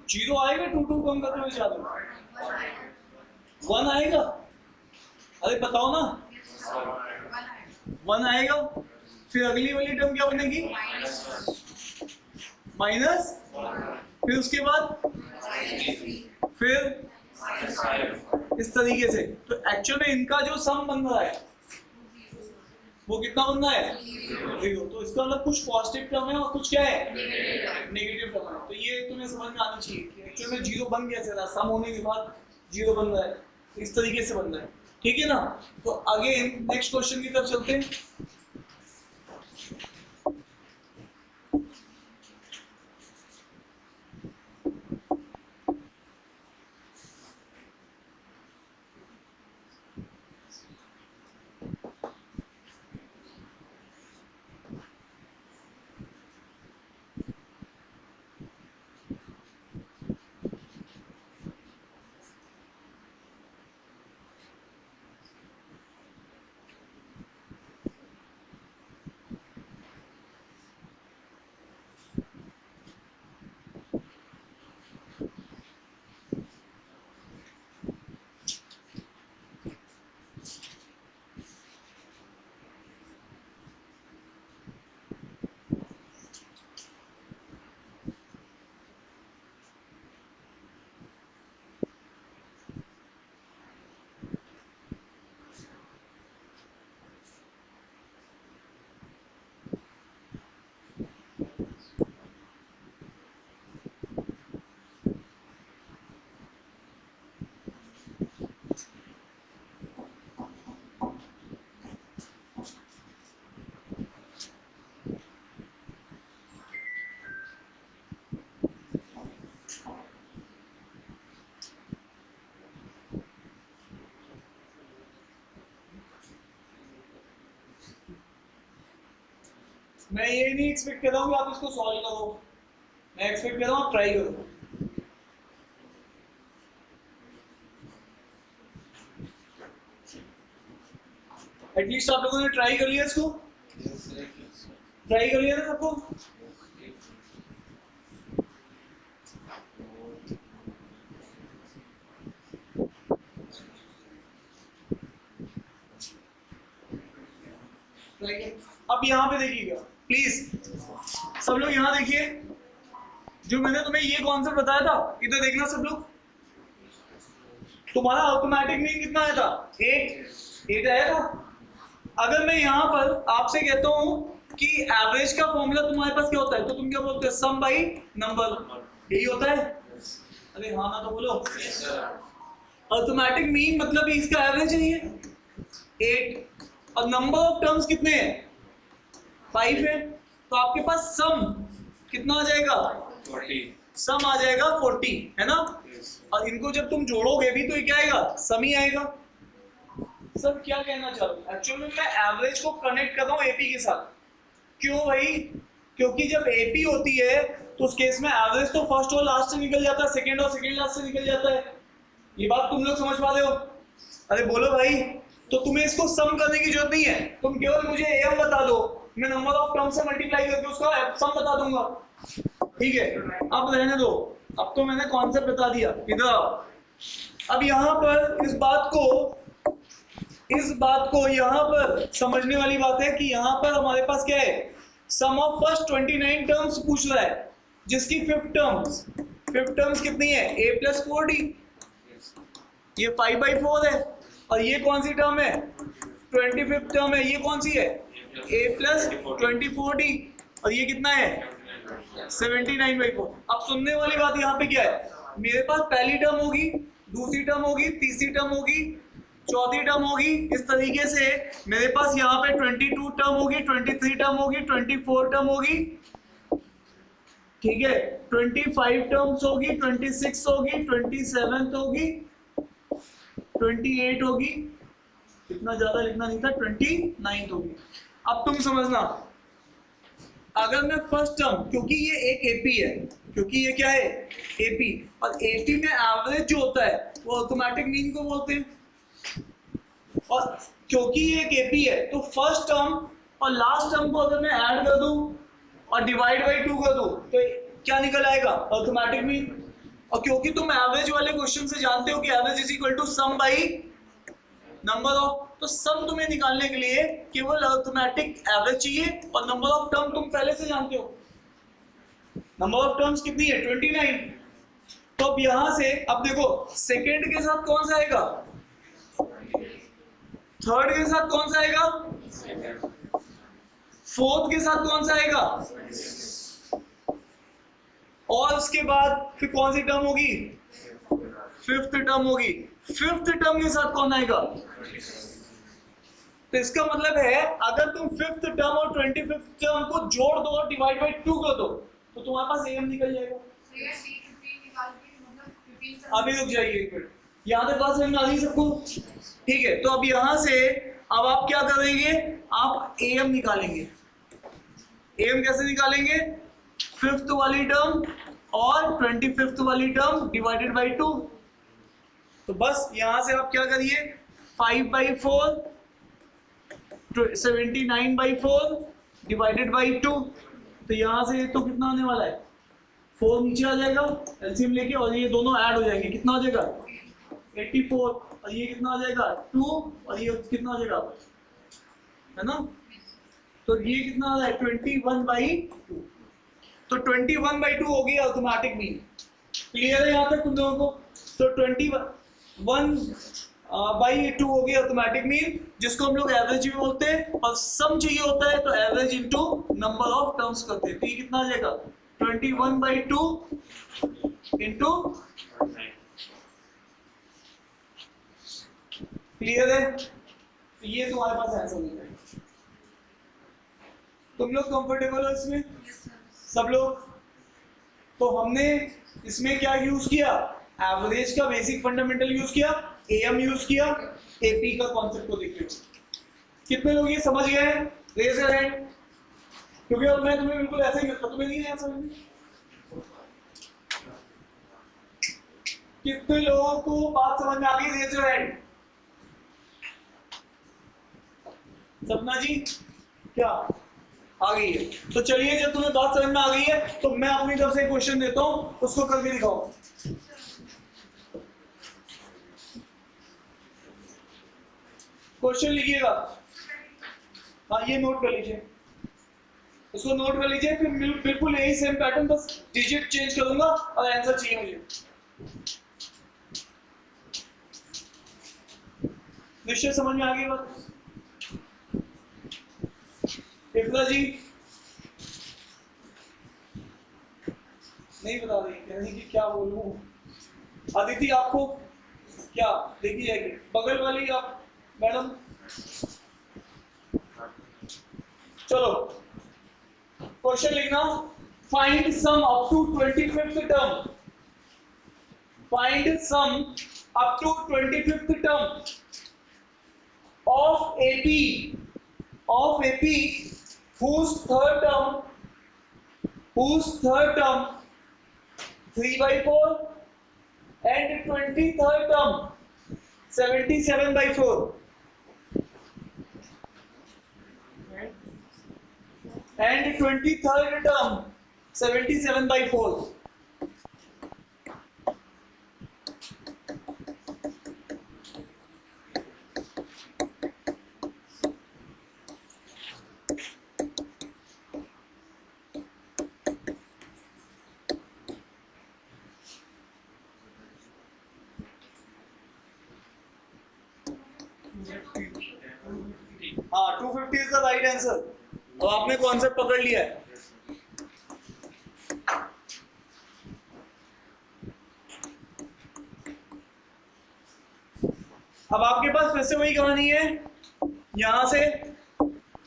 0 आएगा 2 2 कम करते हुए चालू? 1 आएगा? अरे बताओ ना, 1 आएगा। फिर अगली वाली टर्म क्या बनेगी? माइनस, फिर उसके बाद फिर इस तरीके से। तो एक्चुअल में इनका जो सम बन रहा है वो कितना बन रहा है? 0। तो इसका मतलब कुछ पॉजिटिव टर्म है और कुछ क्या है? नेगेटिव टर्म है। तो ये तुम्हें समझ में आना चाहिए कि एक्चुअल में 0 बन कैसे रहा, सम होने के बाद 0 बन रहा है, तो इस तरीके से बन रहा है। ठीक है ना? तो अगेन नेक्स्ट क्वेश्चन की तरफ चलते हैं। मैं ये नहीं एक्सपेक्ट कर रहा हूँ कि आप इसको सॉल्व करो, मैं एक्सपेक्ट कर रहा हूँ आप ट्राई करो। एटलीस्ट आप लोगों ने ट्राई कर लिया इसको? ट्राई कर लिया ना सबको? अब यहाँ पे देखिएगा प्लीज, सब लोग यहाँ देखिए। जो मैंने तुम्हें ये कॉन्सेप्ट बताया था, इधर देखना सब लोग। तुम्हारा ऑटोमेटिक मीन कितना आया था? 8 आया था। अगर मैं यहाँ पर आपसे कहता हूँ कि एवरेज का फॉर्मूला तुम्हारे पास क्या होता है, तो तुम क्या बोलते हो? सम बाई नंबर, यही होता है। अरे हाँ ना तो बोलो। ऑटोमेटिक मीन मतलब इसका एवरेज है ये 8, और नंबर ऑफ टर्म्स कितने हैं? 5 है। तो आपके पास सम कितना आ जाएगा? 40। सम आ जाएगा 40, है ना? और इनको जब तुम जोड़ोगे भी तो ये क्या आएगा? सम ही आएगा। सब क्या कहना चाह रहा हूँ, एक्चुअली मैं एवरेज को कनेक्ट कर रहा हूँ एपी के साथ। क्यों भाई? क्योंकि जब एपी होती है तो उस केस में एवरेज तो फर्स्ट और लास्ट से निकल जाता है, सेकंड और सेकंड लास्ट से निकल जाता है। ये बात तुम लोग समझ पा रहे हो? अरे बोलो भाई। तो तुम्हें इसको सम करने की जरूरत नहीं है, तुम केवल मुझे एम बता दो, मैं नंबर ऑफ टर्म से मल्टीप्लाई करके उसका सम बता दूंगा। ठीक है, अब रहने दो, अब तो मैंने कॉन्सेप्ट बता दिया। इधर अब यहाँ पर इस बात को यहाँ पर समझने वाली बात है कि यहाँ पर हमारे पास क्या है? सम ऑफ फर्स्ट 29 टर्म्स पूछ रहा है, जिसकी फिफ्थ टर्म्स कितनी है? a प्लस 4d, ये 5/4 है। और ये कौन सी टर्म है? 25th टर्म है। ये कौन सी है? a प्लस 24d, और ये कितना है? 79/4। अब सुनने वाली बात यहाँ पे क्या है? मेरे पास पहली टर्म होगी, दूसरी टर्म होगी, तीसरी टर्म होगी, चौथी टर्म होगी। इस तरीके से मेरे पास यहाँ पे 22 टर्म होगी, 23 टर्म होगी, 24 टर्म होगी, ठीक है, 25 टर्म्स होगी, 26 होगी, 27 होगी, 28 होगी, इतना ज्यादा लिखना नहीं था, 29 होगी। अब तुम समझना, अगर मैं फर्स्ट टर्म, क्योंकि ये एक एपी है, क्योंकि ये क्या है? एपी, और एपी में एवरेज जो होता है वो ऑटोमेटिक मीन को बोलते हैं। और क्योंकि ये एक एपी है तो फर्स्ट टर्म और लास्ट टर्म को अगर मैं ऐड कर दूं और डिवाइड बाई 2 कर दूं तो क्या निकल आएगा? Arithmetic mean. और क्योंकि तुम एवरेज वाले क्वेश्चन से जानते हो कि average is equal to sum by number of, तो सम तुम्हें निकालने के लिए केवल अर्थमेटिक एवरेज चाहिए और नंबर ऑफ टर्म तुम पहले से जानते हो। नंबर ऑफ टर्म्स कितनी है? 29। तो अब यहां से अब देखो सेकेंड के साथ कौन सा आएगा, थर्ड के साथ कौन सा आएगा, फोर्थ के साथ कौन सा आएगा, और उसके बाद फिर कौन सी टर्म होगी, फिफ्थ टर्म होगी। फिफ्थ टर्म के साथ कौन आएगा? तो इसका मतलब है अगर तुम फिफ्थ टर्म और 25th टर्म को जोड़ दो और डिवाइड बाई 2 कर दो तो तुम्हारे पास एम निकल जाएगा। अभी रुक जाइए एक मिनट, यहाँ तक बात समझ में आ गई सबको? ठीक है, तो अब यहां से अब आप क्या करेंगे, आप एम निकालेंगे। एम कैसे निकालेंगे? फिफ्थ वाली टर्म और 25th वाली टर्म डिवाइडेड बाई 2। तो बस यहां से आप क्या करिए, 5/4 79/4 डिवाइडेड बाई 2। तो यहां से तो कितना आने वाला है, 4 नीचे आ जाएगा एलसीएम लेके, और ये दोनों ऐड हो जाएंगे, कितना हो जाएगा 84, और ये कितना आ जाएगा 2, और ये कितना आ जाएगा, है ना? तो ये कितना आ रहा है 21/2। तो 21/2 हो गया ऑटोमेटिक मीन। क्लियर है यहाँ तक तुम लोगों को? तो 21/2 हो गया ऑटोमेटिक मीन, जिसको हम लोग एवरेज भी बोलते हैं, और सम चाहिए होता है तो average into number of terms करते हैं। तो ये कितना आ जाएगा 21/2 इंटू, क्लियर है? तो ये तुम्हारे पास आंसर मिल जाएगा। तुम लोग कंफर्टेबल हो इसमें सब लोग? तो हमने इसमें क्या यूज किया, एवरेज का बेसिक फंडामेंटल यूज किया, एएम यूज किया, एपी का कॉन्सेप्ट को देखिए। कितने लोग ये समझ गए हैं? रेज योर हैंड, क्योंकि अब मैं तुम्हें बिल्कुल ऐसे ही करता, तुम्हें नहीं आया समझ में? कितने लोगों को बात समझ में आ गई? Raise your hand. Sapna ji क्या आ गई है? तो चलिए, जब तुम्हें बात समझ में आ गई है तो मैं अपनी तरफ से क्वेश्चन देता हूं, उसको करके दिखाओ। क्वेश्चन लिखिएगा, हाँ ये नोट कर लीजिए, इसको नोट कर लीजिए, फिर बिल्कुल यही सेम पैटर्न, बस डिजिट चेंज करूंगा और आंसर चाहिए मुझे। निश्चय समझ में आ गई बात? इफ्रा जी नहीं बता रही, कह रही कि क्या बोलूं। अदिति आपको क्या देखी जाएगी? बगल वाली आप मैडम, चलो क्वेश्चन लिखना, find sum up to 25th term, find sum up to 25th term of AP whose third term 3/4 and 23rd term 77/4 and 23rd term 77/4। हाँ 250 इज द राइट आंसर। अब आपने कॉन्सेप्ट पकड़ लिया है। अब आपके पास फिर से वही कहानी है, यहां से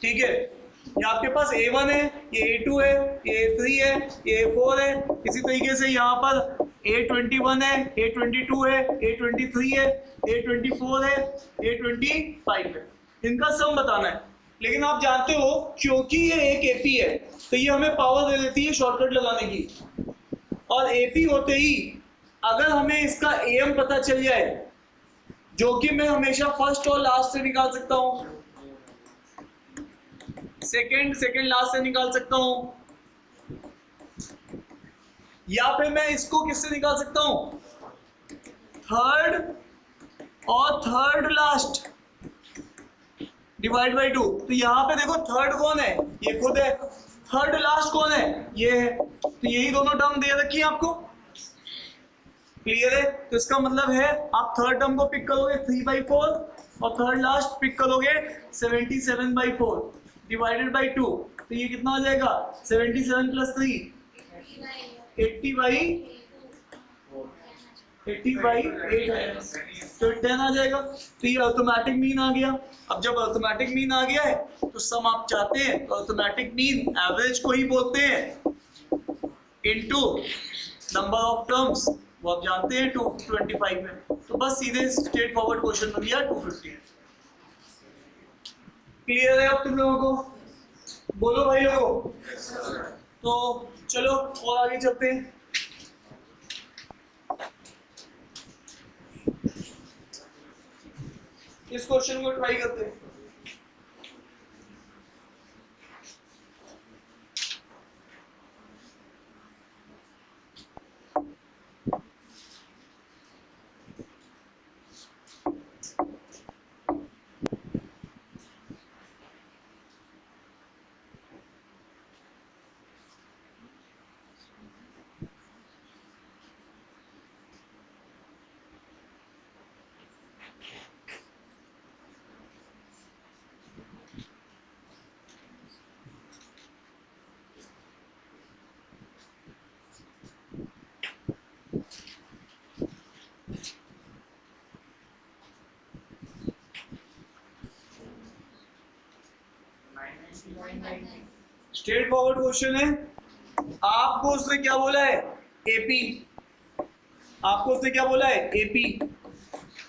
ठीक है, ये आपके पास A1 है, ये A2 है, ये A3 है, ये A4 है, इसी तरीके से यहाँ पर A21 है, A22 है, A23 है, A24 है, A25 है। इनका सम बताना है। लेकिन आप जानते हो क्योंकि ये एक AP है तो ये हमें पावर दे देती है शॉर्टकट लगाने की, और AP होते ही अगर हमें इसका AM पता चल जाए जो कि मैं हमेशा फर्स्ट और लास्ट से निकाल सकता हूं, सेकंड लास्ट से निकाल सकता हूं, या फिर मैं इसको किससे निकाल सकता हूं, थर्ड और थर्ड लास्ट डिवाइड बाई 2। तो यहां पे देखो थर्ड कौन है, ये खुद है, थर्ड लास्ट कौन है, ये है। तो यही दोनों टर्म दे रखी है आपको, क्लियर है। तो इसका मतलब है आप थर्ड टर्म को पिक करोगे 3/4 और थर्ड लास्ट पिक करोगे 77/4 डिवाइडेड बाई 2। तो ये कितना हो जाएगा, 77 + 3 80/8 है, तो 10 आ जाएगा। तो ये ऑटोमेटिक मीन आ गया। अब जब ऑटोमेटिक मीन आ गया है तो सम आप चाहते हैं तो ऑटोमेटिक मीन एवरेज को ही बोलते हैं इनटू नंबर ऑफ टर्म्स, वो आप जानते हैं 225 है। तो बस सीधे स्ट्रेट फॉरवर्ड क्वेश्चन बन गया 250। क्लियर है अब तुम लोगों को, बोलो भाई लोगों। तो चलो और आगे चलते हैं। इस क्वेश्चन को ट्राई करते हैं। स्ट्रेट फॉरवर्ड क्वेश्चन है। आपको उसने क्या बोला है, एपी। आपको उसने क्या बोला है, एपी।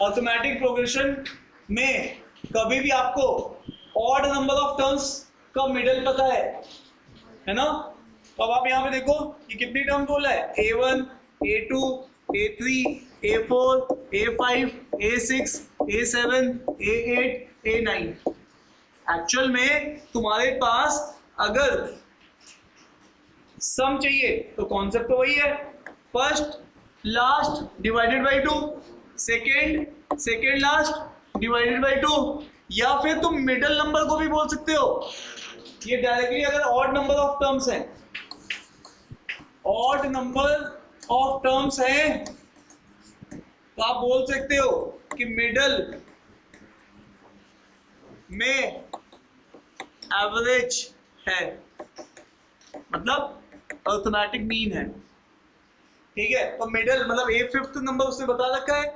अर्थमेटिक प्रोग्रेशन में कभी भी आपको ऑड नंबर ऑफ टर्म्स का मिडल पता है ना। तो अब आप यहाँ पे देखो कि कितनी टर्म्स बोला है, A1, A2, A3, A4, A5, A6, A7, A8, A9। Actual में तुम्हारे पास अगर सम चाहिए तो कॉन्सेप्ट तो वही है, first last divided by 2, second last divided by 2, या फिर तुम मिडल नंबर को भी बोल सकते हो। ये डायरेक्टली अगर ऑड नंबर ऑफ टर्म्स हैं, ऑड नंबर ऑफ टर्म्स हैं तो आप बोल सकते हो कि मिडल में एवरेज है, मतलब अर्थमेटिक मीन है, ठीक है। तो मिडल मतलब ए फिफ्थ नंबर उसने बता रखा है,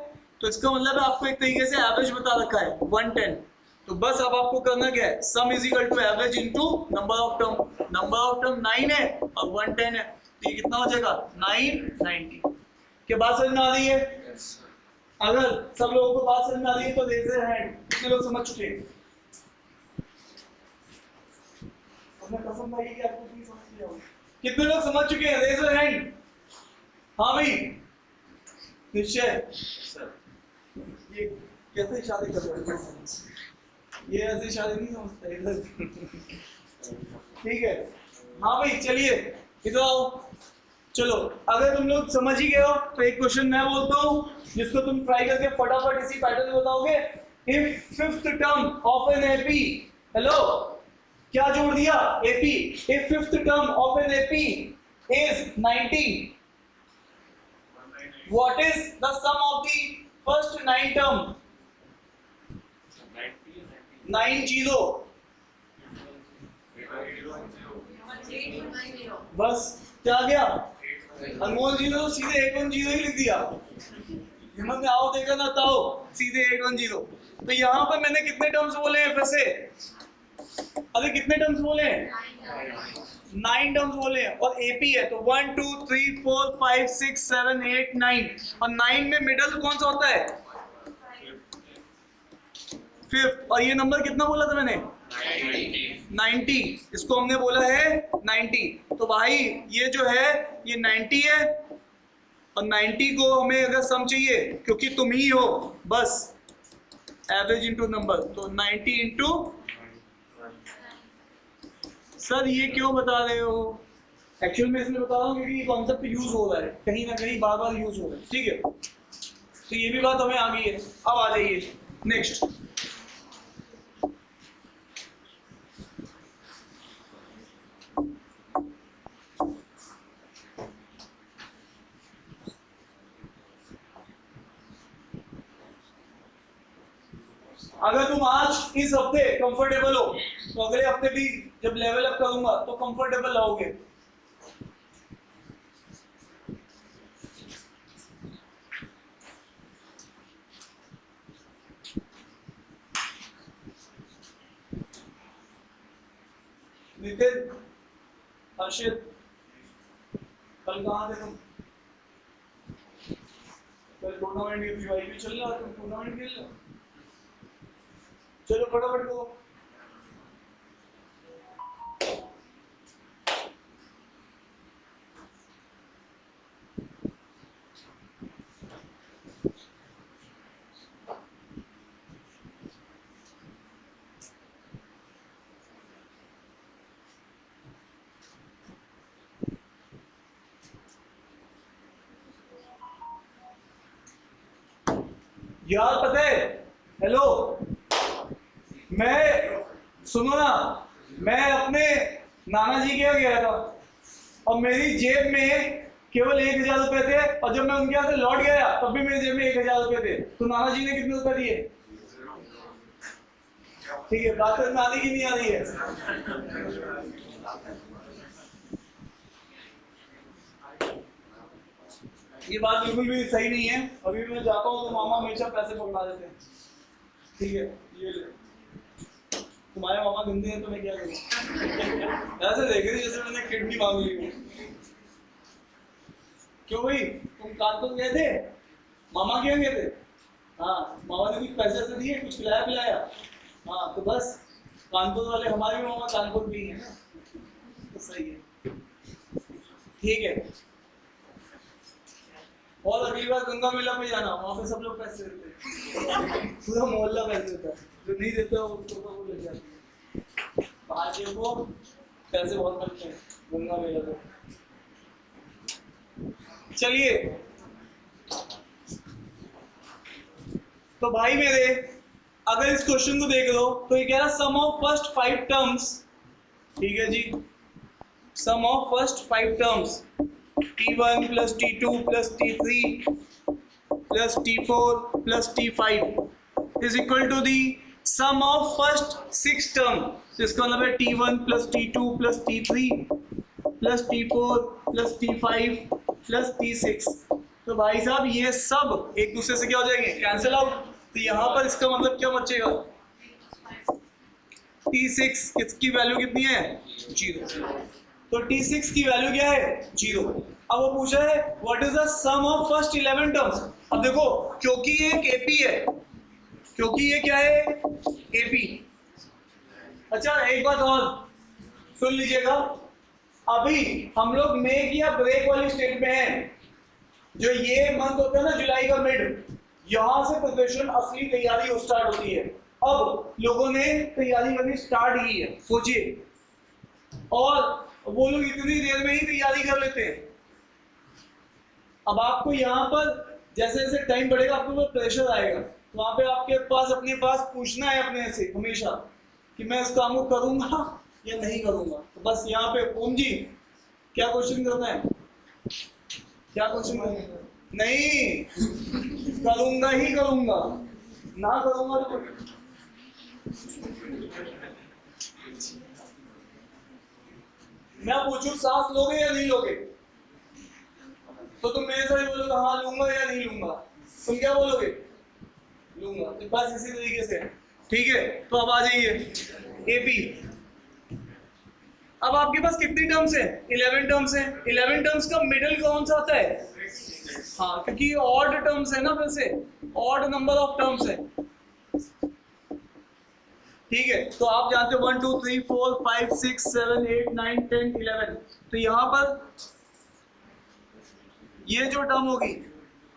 तो इसका मतलब है आपको एक तरीके से एवरेज बता रखा है 110। तो बस अब आपको करना क्या है, sum is equal to average into number of term. Number of term 9 है और 110 है, तो ये कितना हो जाएगा 990। क्या बात समझ में आ रही है? अगर सब लोगों को बात समझ में आ रही है तो रेज योर हैंड। कितने लोग समझ चुके हैं? कसम भाई कि आपको नहीं समझ लिया होगा। कितने लोग समझ चुके हैं? Raise your hand. हाँ भाई निश्चय सर, ये कैसे इशारे कर रहे हैं? ये ऐसे इशारे नहीं समझता इधर। ठीक है, हाँ भाई चलिए इधर आओ। चलो अगर तुम लोग समझ ही गए हो तो एक क्वेश्चन मैं बोलता हूँ जिसको तुम ट्राई करके फटाफट इसी पैटर्न में बताओगे। If fifth term of an AP, hello क्या जोड़ दिया, AP. If fifth term of an AP is 90, what is the sum of the first 9 term? 90। बस क्या आ गया, अनमोल जी ने तो सीधे 810 ही लिख दिया। हिम्मत में आओ देखा ना ताओ, सीधे 810। तो यहाँ पर मैंने कितने टर्म्स बोले हैं फिर से? अरे कितने टर्म्स बोले हैं? 9 टर्म्स बोले हैं और एपी है तो 1 2 3 4 5 6 7 8 9, और 9 में मिडल कौन सा होता है, फिफ्थ। और ये नंबर कितना बोला था मैंने, 90। इसको हमने बोला है 90। तो भाई ये जो है ये 90 है और 90 को हमें अगर सम चाहिए क्योंकि तुम ही हो बस एवरेज इंटू नंबर, तो 90 इंटू। सर ये क्यों बता रहे हो? एक्चुअल में इसलिए बता रहा हूँ क्योंकि ये कॉन्सेप्ट यूज हो रहा है कहीं ना कहीं, बार बार यूज हो रहा है, ठीक है। तो ये भी बात हमें आ गई है। अब आ जाइए नेक्स्ट। अगर तुम आज इस हफ्ते कंफर्टेबल हो तो अगले हफ्ते भी जब लेवल अप करूंगा तो कंफर्टेबल रहोगे। नितिन, हर्षित, कल कहाँ थे तुम? कल टूर्नामेंट की भाई भी चल रहा है, तुम टूर्नामेंट खेल रहे हो? चलो फटाफट को। यार पता है, हेलो, मैं, सुनो ना, मैं अपने नाना जी के यहाँ गया था और मेरी जेब में केवल 1000 रुपए थे, और जब मैं उनके यहाँ से लौट गया तब भी मेरी जेब में 1000 रुपए थे। तो नाना जी ने कितने रुपए दिए? ठीक है, बात में आती की नहीं आ रही है? ये बात बिल्कुल भी सही नहीं है। अभी मैं जाता हूँ तो मामा हमेशा पैसे पकड़ा देते हैं। ठीक है, ये ले। तुम्हारे मामा गंदे हैं तो मैं क्या करूँ? ऐसे देख रही जैसे मैंने किडनी मांग ली हो। क्यों भाई, तुम कानपुर गए थे? मामा क्यों गए थे? हाँ, मामा ने कुछ पैसे से दिए, कुछ खिलाया पिलाया? हाँ, तो बस कानपुर वाले हमारे भी मामा कानपुर भी हैं ना, तो सही है। ठीक है, और अगली बार गंगा मेला में जाना, वहां पे सब लोग पैसे देते हैं, पूरा मोहल्ला पैसे देता है, जो नहीं देता उसको तो वो ले जाते हैं। बाहर को पैसे बहुत मिलते हैं गंगा मेला में। चलिए, तो भाई मेरे, अगर इस क्वेश्चन को देख लो तो ये कह रहा सम ऑफ फर्स्ट 5 टर्म्स, ठीक है जी, sum of first 5 terms T1 plus T2 plus T3 plus T4 plus T5 is equal to the sum of first 6 term। तो इसका मतलब है T1 plus T2 plus T3 plus T4 plus T5 plus T6। तो भाई साहब ये सब एक दूसरे से क्या हो जाएंगे? Cancel out. तो यहाँ पर इसका मतलब क्या बचेगा? T6 इसकी वैल्यू कितनी है? 0। तो T6 की वैल्यू क्या है? 0। अब वो पूछा है what is the sum of first 11 terms. अब देखो, क्योंकि ये एक एपी है, क्योंकि ये क्या है? एपी। अच्छा, एक बात और सुन लीजिएगा, अभी हम लोग मेक या ब्रेक वाली स्टेट में हैं। जो ये मंथ होता है ना, जुलाई का मिड, यहां से प्रिपरेशन असली तैयारी हो स्टार्ट होती है। अब लोगों ने तैयारी करनी स्टार्ट की है, सोचिए, और वो लोग इतनी देर में ही तैयारी कर लेते हैं। अब आपको यहाँ पर जैसे जैसे टाइम बढ़ेगा आपको वो प्रेशर आएगा, तो वहां पे आपके पास अपने पास पूछना है अपने से हमेशा कि मैं इस काम को करूंगा या नहीं करूंगा। तो बस यहाँ पे ओम जी क्या क्वेश्चन करना है? क्या क्वेश्चन करना है? नहीं, करूंगा ही करूंगा, ना करूंगा तो मैं पूछूं सांस लोगे या नहीं लोगे, तो तुम मेरे से बोलोगे हाँ लूंगा या नहीं लूंगा, तुम क्या बोलोगे? लूंगा। तो बस इसी तरीके से, ठीक है। तो अब आ जाइए एपी। अब आपके पास कितनी टर्म्स है? 11 टर्म्स है। 11 टर्म्स का मिडिल कौन सा आता है? हाँ, क्योंकि ऑड टर्म्स है ना, फिर से ऑड नंबर ऑफ टर्म्स है, ठीक है। तो आप जानते हो 1 2 3 4 5 6 7 8 9 10 11। तो यहां पर ये जो टर्म होगी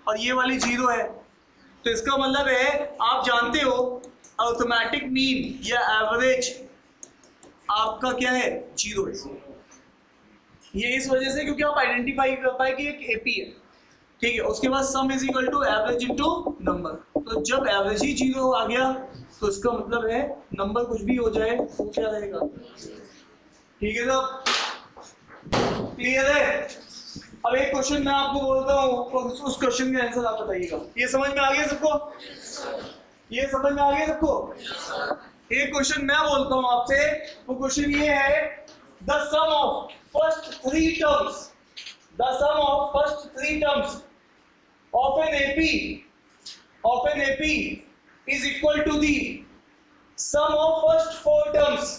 और ये वाली 0 है, तो इसका मतलब है आप जानते हो अर्थमेटिक मीन या एवरेज आपका क्या है, 0 है। ये इस वजह से क्योंकि आप आइडेंटिफाई कर पाए कि एक एपी है, ठीक है। उसके बाद sum is equal to average into number. तो जब एवरेज ही 0 आ गया तो इसका मतलब है नंबर कुछ भी हो जाए वो क्या रहेगा, ठीक है सब क्लियर है। अब एक क्वेश्चन मैं आपको बोलता हूँ, उस क्वेश्चन का आंसर आप बताइएगा। ये समझ में आ गया सबको, ये समझ में आ गया सबको। एक क्वेश्चन मैं बोलता हूँ आपसे, वो क्वेश्चन ये है, the sum of first 3 terms, the sum of first 3 terms of an AP is equal to the sum of first 4 terms,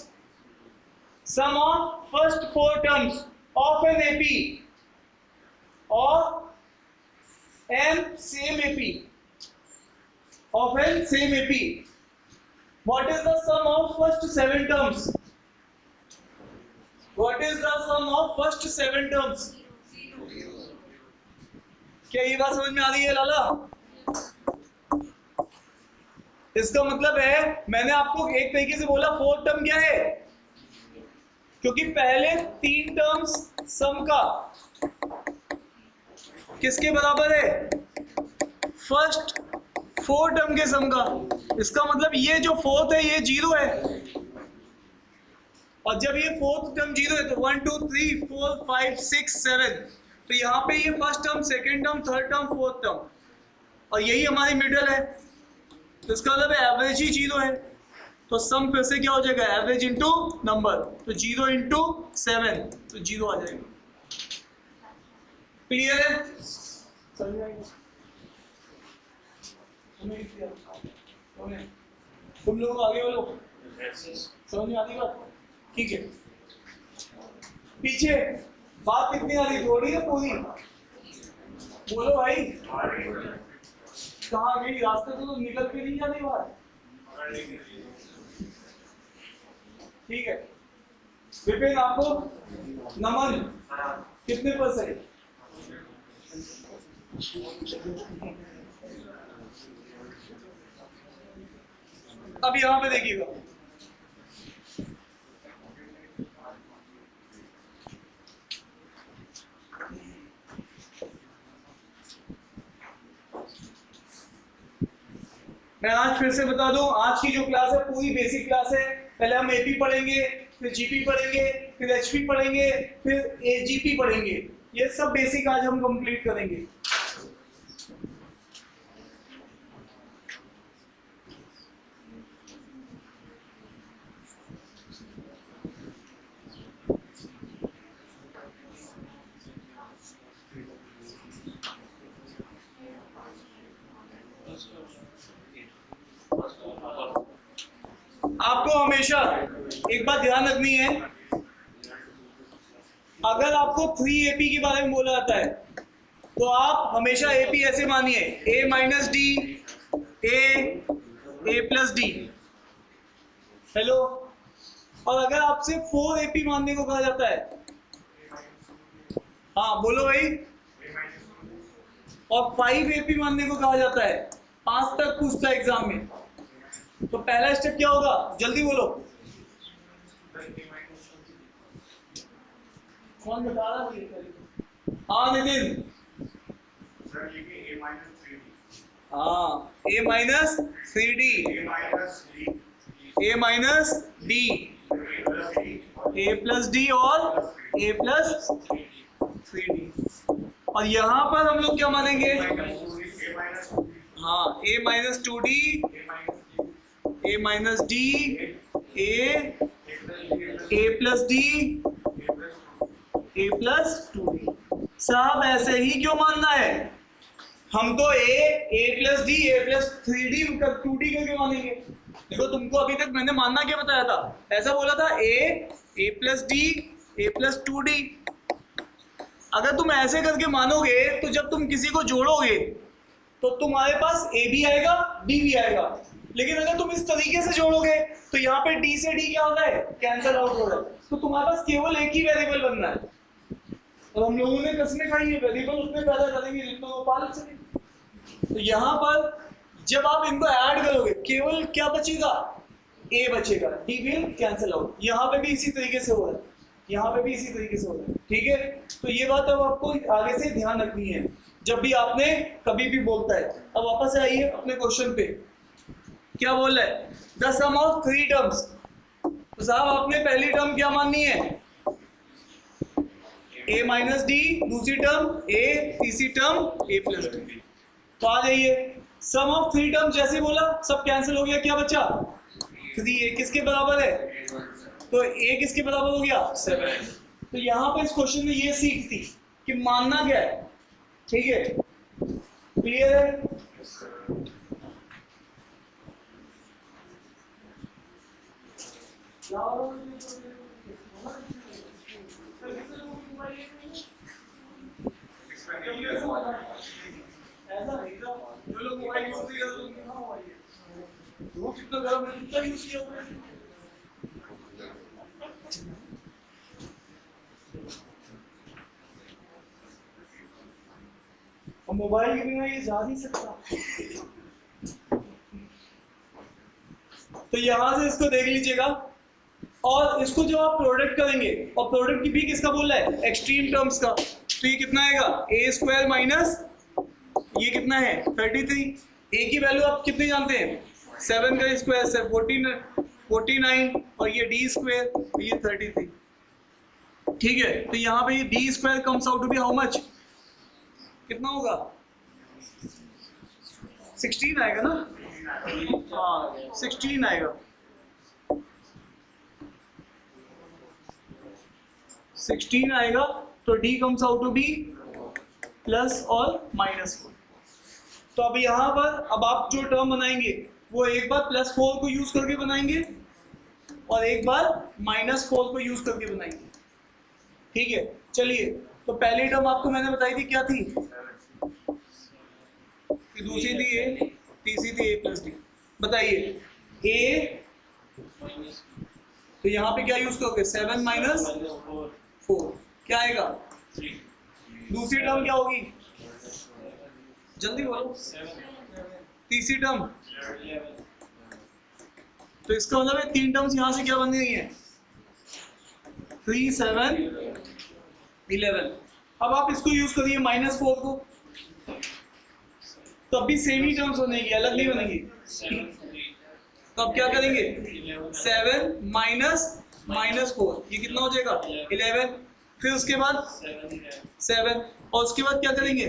sum of first 4 terms of an AP or an same AP, of an same AP. What is the sum of first 7 terms? What is the sum of first 7 terms? क्या ये बात समझ में आ रही है लाला? इसका मतलब है मैंने आपको एक तरीके से बोला 4 टर्म क्या है, क्योंकि पहले 3 टर्म्स सम का किसके बराबर है, फर्स्ट 4 टर्म के सम का। इसका मतलब ये जो फोर्थ है ये 0 है, और जब ये फोर्थ टर्म 0 है तो 1 2 3 4 5 6 7, तो यहाँ पे ये first term, second term, third term, fourth term, और यही हमारी मिडल है। तो इसका मतलब एवरेज ही 0 है, तो सम फिर से क्या हो जाएगा, एवरेज इंटू नंबर, तो 0 इंटू 7, तो 0 आ जाएगा। क्लियर है? तुम लोग आगे बोलो, समझ में आ रही बात? ठीक है। पीछे बात कितनी आ रही, थोड़ी है पूरी? बोलो भाई, कहाँ गई? रास्ते से तो निकल के नहीं जाती बात, ठीक है। विपिन आपको नमन कितने %? अब यहां पे देखिएगा, मैं आज फिर से बता दूं, आज की जो क्लास है पूरी बेसिक क्लास है। पहले हम एपी पढ़ेंगे, फिर जीपी पढ़ेंगे, फिर एचपी पढ़ेंगे, फिर एजीपी पढ़ेंगे। ये सब बेसिक आज हम कंप्लीट करेंगे। आपको हमेशा एक बात ध्यान रखनी है, अगर आपको 3AP के बारे में बोला जाता है तो आप हमेशा AP ऐसे मानिए, A minus D, A plus D. Hello? और अगर आपसे 4AP मानने को कहा जाता है, हाँ बोलो भाई, और 5AP मानने को कहा जाता है, 5 तक पूछता है एग्जाम में, तो पहला स्टेप क्या होगा, जल्दी बोलो। कौन बता रहा है? हाँ नितिन, हाँ A minus 3D, A minus D, A plus D और A प्लस 3D। और यहाँ पर हम लोग क्या मानेंगे, हाँ A minus 2D, A minus D, A plus D, A plus 2D। साहब ऐसे ही क्यों मानना है, हम तो A plus D, A plus 3D 2D करके मानेंगे। देखो तुमको अभी तक मैंने मानना क्या बताया था, ऐसा बोला था A plus D, A plus 2D। अगर तुम ऐसे करके मानोगे तो जब तुम किसी को जोड़ोगे तो तुम्हारे पास A भी आएगा, D भी आएगा। लेकिन अगर तुम इस तरीके से जोड़ोगे तो यहाँ पे D से D क्या होता है, कैंसल आउट हो रहा है, तो तुम्हारे पास केवल एक ही वेरिएबल बनना है। और हम लोगों ने कसमें खाई है, वेरिएबल उसमें पैदा करेंगे जितना वो पाल सके। तो यहाँ पर जब आप इनको ऐड करोगे केवल क्या बचेगा, ए बचेगा, डी विल कैंसिल आउट। यहाँ पे भी इसी तरीके से हो रहा है, यहाँ पे भी इसी तरीके से हो रहा है, ठीक है। तो ये बात अब आपको आगे से ध्यान रखनी है जब भी आपने कभी भी बोलता है। अब वापस आइए अपने क्वेश्चन पे, क्या बोल रहा है, द सम ऑफ 3 टर्म्स। तो साहब आपने पहली टर्म क्या माननी है, a माइनस डी, दूसरी टर्म a, तीसरी टर्म a प्लस डी। तो आ जाइए, सम ऑफ 3 टर्म्स जैसे बोला सब कैंसिल हो गया, क्या बचा 3a, किसके बराबर है, तो a किसके बराबर हो गया 7। तो यहाँ पे इस क्वेश्चन में ये सीख थी कि मानना क्या है, ठीक है, क्लियर है। ऐसा नहीं था, जो लोग मोबाइल यूज नहीं करते उनके कहाँ हुआ ये, वो कितना गर्म है कितना यूज किया हुआ है। और मोबाइल के बिना ये जा नहीं सकता। तो यहां से इसको देख लीजिएगा, और इसको जब आप प्रोडक्ट करेंगे, और प्रोडक्ट की भी किसका बोल रहा है, एक्सट्रीम टर्म्स का, तो ये कितना आएगा a स्क्वायर माइनस ये कितना है 33। a की वैल्यू आप कितने जानते हैं, 7 का स्क्वायर से 49, और ये d स्क्वायर तो ये 33, ठीक है। तो यहाँ पे ये d square comes out to be how much, कितना होगा 16 आएगा ना, हाँ 16 आएगा, 16 आएगा। तो d comes out to be plus और -4। तो अब यहाँ पर अब आप जो टर्म बनाएंगे वो एक बार +4 को यूज करके बनाएंगे और एक बार -4 को यूज करके बनाएंगे, ठीक है। चलिए, तो पहली टर्म आपको मैंने बताई थी क्या थी, दूसरी थी a, तीसरी थी a प्लस डी। बताइए a, तो यहाँ पे क्या यूज करोगे 7 माइनस 4 क्या आएगा, दूसरी टर्म क्या होगी, जल्दी बोलो, तीसरी टर्म, तो इसका मतलब है 3 टर्म्स यहां से क्या बन गई है 3, 7, 11। अब आप इसको यूज करिए -4 को, तो अब भी सेम ही टर्म्स बनेगी, अलग नहीं बनेगी। तो अब क्या करेंगे 7 माइनस -4 ये कितना हो जाएगा 11, फिर उसके बाद 7, और उसके बाद क्या करेंगे,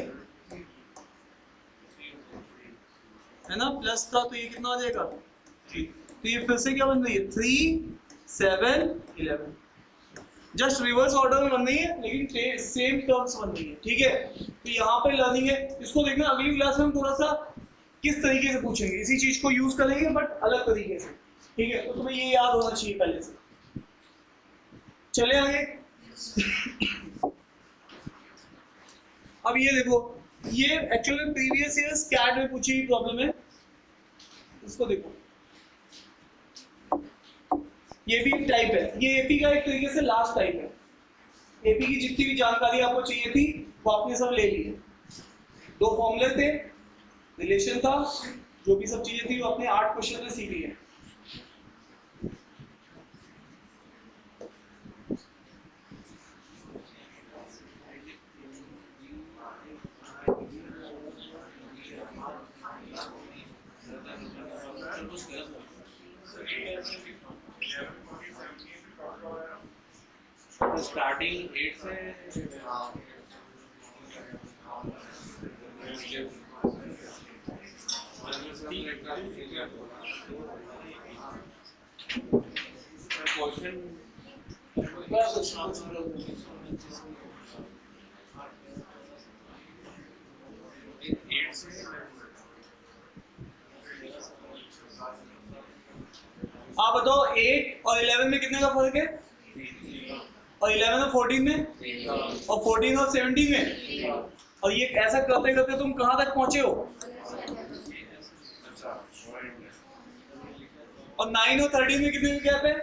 है ना प्लस था, तो ये कितना हो जाएगा, तो ये फिर से क्या बन रही है 3, 7, 11, जस्ट रिवर्स ऑर्डर में बन रही है लेकिन सेम टर्म्स बन रही है, ठीक है। तो यहाँ पे लर्निंग है, इसको देखना अगली क्लास में हम थोड़ा सा किस तरीके से पूछेंगे, इसी चीज को यूज करेंगे बट अलग तरीके से, ठीक है। तो तुम्हें ये याद होना चाहिए पहले से। चले आगे। अब ये देखो, ये एक्चुअली प्रीवियस ईयर कैट में पूछी हुई प्रॉब्लम है, इसको देखो, ये भी टाइप है, ये एपी का एक तरीके से लास्ट टाइप है। एपी की जितनी भी जानकारी आपको चाहिए थी वो आपने सब ले ली है, 2 फॉर्मूले थे, रिलेशन था, जो भी सब चीजें थी वो आपने 8 क्वेश्चन में सीखी है। स्टार्टिंग 8 से आप बताओ 8 और 11 में कितने का फर्क है, और 11 और 14 में, और 14 और 17 में, और ये ऐसा करते करते तुम कहां तक पहुंचे हो, और 9 और 13 में कितने का गैप है,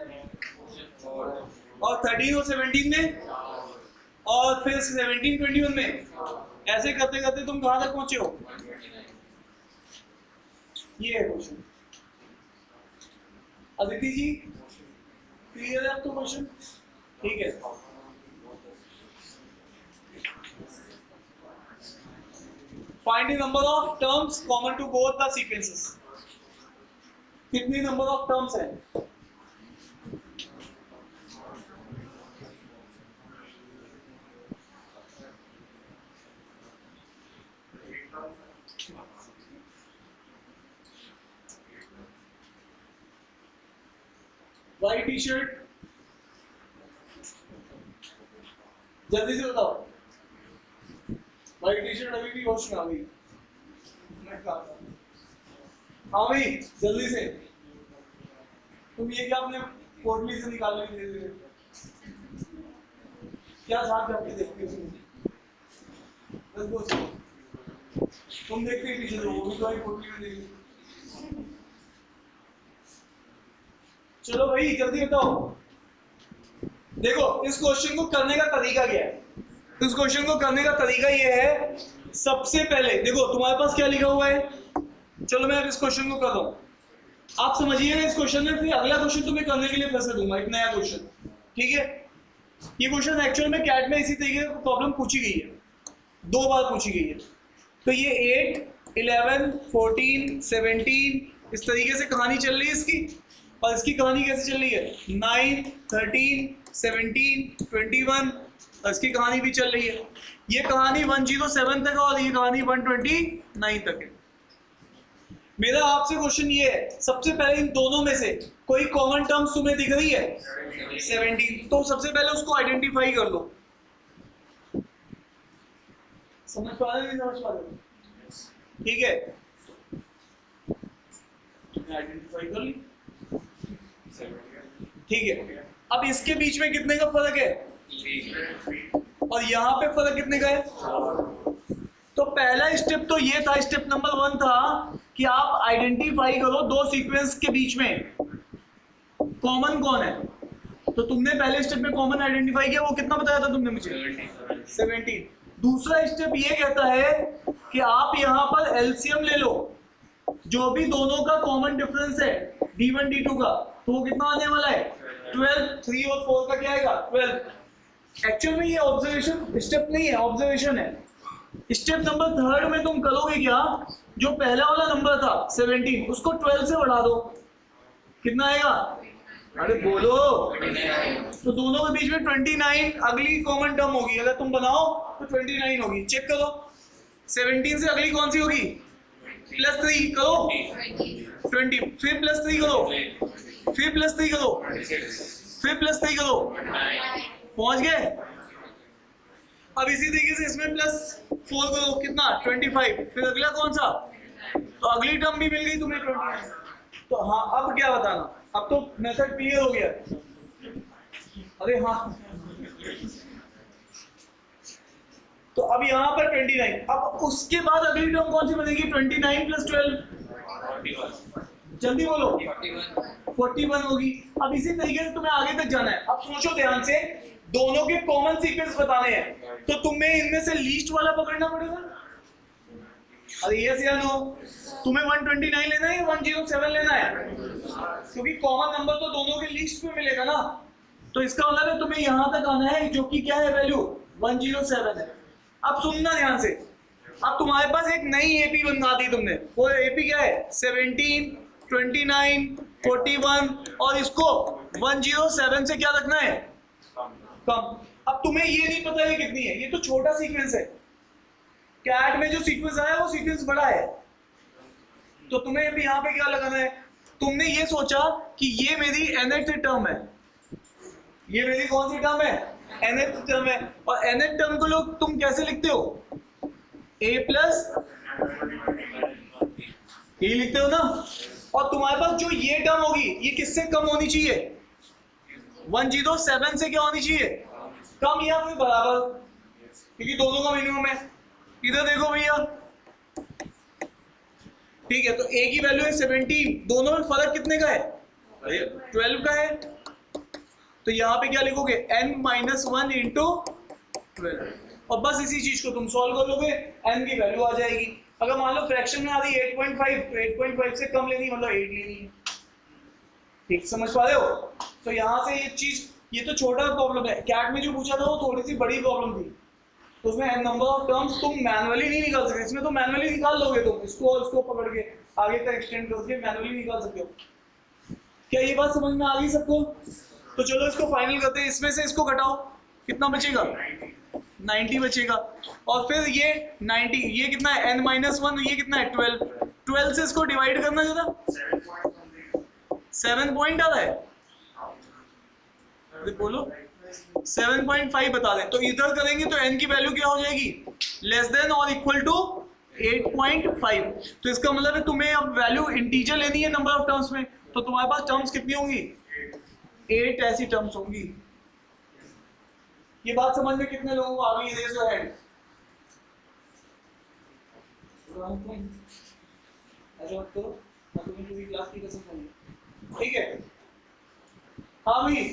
और 13 और 17 में, और फिर 17 21 में, ऐसे करते करते तुम कहां तक पहुंचे हो, ये है क्वेश्चन। अदिति जी क्लियर है आपको क्वेश्चन? ठीक है, find the number of terms common to both the sequences. कितनी नंबर ऑफ टर्म्स है? व्हाइट टी शर्ट, जल्दी से बताओ। व्हाइट टी शर्ट अभी भी होश में आ गई? हाँ भाई जल्दी से। तुम ये क्या अपने पोटली से निकालने के लिए क्या झांक झांक के देखते हो? तुम देखते ही पीछे वो भी तो पोटली में देखी। चलो भाई जल्दी बताओ। देखो इस क्वेश्चन को करने का तरीका क्या है? इस क्वेश्चन को करने का तरीका ये है, सबसे पहले देखो तुम्हारे पास क्या लिखा हुआ है। चलो मैं अब इस क्वेश्चन को कर रहा हूँ, आप समझिएगा इस क्वेश्चन में, फिर अगला क्वेश्चन तुम्हें करने के लिए फिर से दूंगा एक नया क्वेश्चन। ठीक है, ये क्वेश्चन एक्चुअल में कैट में इसी तरीके की प्रॉब्लम पूछी गई है, 2 बार पूछी गई है। तो ये 8, 11, 14, 17 इस तरीके से कहानी चल रही है इसकी। और इसकी कहानी कैसे चल रही है? 9, 13, 17, 21 और इसकी कहानी भी चल रही है। ये कहानी 107 तक है और ये कहानी 129 तक है। मेरा आपसे क्वेश्चन ये है, सबसे पहले इन दोनों में से कोई कॉमन टर्म्स तुम्हें दिख रही है? 17, तो सबसे पहले उसको आइडेंटिफाई कर लो। समझ पा रहे नहीं समझ पा रहे? ठीक है, आइडेंटिफाई कर ली। ठीक है, अब इसके बीच में कितने का फर्क है? और यहाँ पे फर्क कितने का है? तो पहला स्टेप तो ये था, स्टेप नंबर 1 था कि आप आइडेंटिफाई करो 2 सीक्वेंस के बीच में कॉमन कौन है। तो तुमने पहले स्टेप में कॉमन आइडेंटिफाई किया, वो कितना बताया था तुमने मुझे? 17। दूसरा स्टेप ये कहता है कि आप यहाँ पर एलसीएम ले लो, जो भी दोनों का कॉमन डिफरेंस है d1 d2 का, तो वो कितना आने वाला है? 12। 3 और 4 का क्या आएगा? 12। एक्चुअल में ये ऑब्जर्वेशन स्टेप नहीं है, ऑब्जर्वेशन है। स्टेप नंबर 3 में तुम करोगे क्या, जो पहला वाला नंबर था 17 उसको 12 से बढ़ा दो, कितना आएगा? अरे बोलो। तो दोनों के बीच में 29 अगली कॉमन टर्म होगी, अगर तुम बनाओ तो 29 होगी। चेक करो 17 से अगली कौन सी होगी? +3 करो 20, फिर +3 करो, फिर +3 करो, फिर +3 करो, पहुंच गए। अब इसी तरीके से इसमें +4 करो, कितना? 25। फिर अगला कौन सा? तो अगली टर्म भी मिल गई तुम्हें 29। तो हाँ अब क्या बताना, अब तो मेथड क्लियर हो गया। अरे हाँ, तो अब यहाँ पर 29। अब उसके बाद अगली टर्म कौन सी बनेगी? 29 + 12, जल्दी बोलो, 41 होगी। अब इसी तरीके से तुम्हें आगे तक जाना है। अब सोचो ध्यान से, दोनों के कॉमन सीक्वेंस बताने हैं, तो तुम्हें इनमें से लीस्ट वाला पकड़ना पड़ेगा। अरे यस या नो? तुम्हें 129 लेना है या 107 लेना है? क्योंकि कॉमन नंबर तो दोनों के लीस्ट में मिलेगा ना। तो इसका मतलब है तुम्हें यहां तक आना है, जो कि क्या है? वैल्यू 107 है। अब सुनना ध्यान से, अब तुम्हारे पास एक नई एपी बना दी तुमने। वो एपी क्या है? 17, 29, 41 और इसको 107 से क्या रखना है? कम। अब तुम्हें ये नहीं पता ये कितनी है, ये तो छोटा सीक्वेंस है। कैट में जो सीक्वेंस आया वो सीक्वेंस बड़ा है। तो तुम्हें अभी यहाँ पे क्या लगाना है? तुमने ये सोचा कि ये मेरी nth टर्म है, ये मेरी कौन सी टर्म है? nth टर्म है। और nth टर्म को लोग तुम कैसे लिखते हो? a प्लस ये लिखते हो ना। और तुम्हारे पास जो ये टर्म होगी ये किससे कम होनी चाहिए? 107 से क्या होनी चाहिए? कम या फिर बराबर, क्योंकि दोनों का मिनिमम है। इधर देखो भैया, ठीक है, तो a की वैल्यू है 17, दोनों में फर्क कितने का है? 12 का है। तो यहाँ पे क्या लिखोगे? n - 1 × 12। और बस इसी चीज को तुम सॉल्व कर लोगे, n की वैल्यू आ जाएगी। अगर मान लो फ्रैक्शन में आ रही 8.5 तो 8.5 से कम लेनी मतलब 8 लेनी है। ठीक समझ पा रहे हो? तो यहाँ से ये चीज, ये तो छोटा प्रॉब्लम है, कैट में जो पूछा था वो थोड़ी सी बड़ी प्रॉब्लम थी। तो उसमें नंबर ऑफ टर्म्स तुम मैनुअली नहीं निकाल सकते, इसमें तो मैनुअली निकाल लोगे तुम, इसको और इसको पकड़ के आगे तक एक्सटेंड करके मैनुअली निकाल सकते हो। क्या ये बात समझ में आ गई सबको? तो चलो इसको फाइनल करते हैं, इसमें से इसको घटाओ, कितना बचेगा? 90 बचेगा। और फिर ये 90, ये कितना है n-1, ये कितना है 12, 12 से इसको डिवाइड करना जरा, 7 पॉइंट आ रहा है, बोलो 7.5 बता दें। तो इधर करेंगे तो n की वैल्यू क्या हो जाएगी? लेस देन और इक्वल टू 8.5। तो इसका मतलब है तुम्हें अब वैल्यू इंटीजर लेनी है नंबर ऑफ टर्म्स में, तो तुम्हारे पास टर्म्स कितनी होंगी? 8 ऐसी टर्म्स होंगी। ये बात समझ में कितने लोगों को आ गई? Raise your hand. ऐसा मत करो, मैं तुम्हें पूरी क्लास की कसम खाऊंगी। ठीक है? हाँ भाई,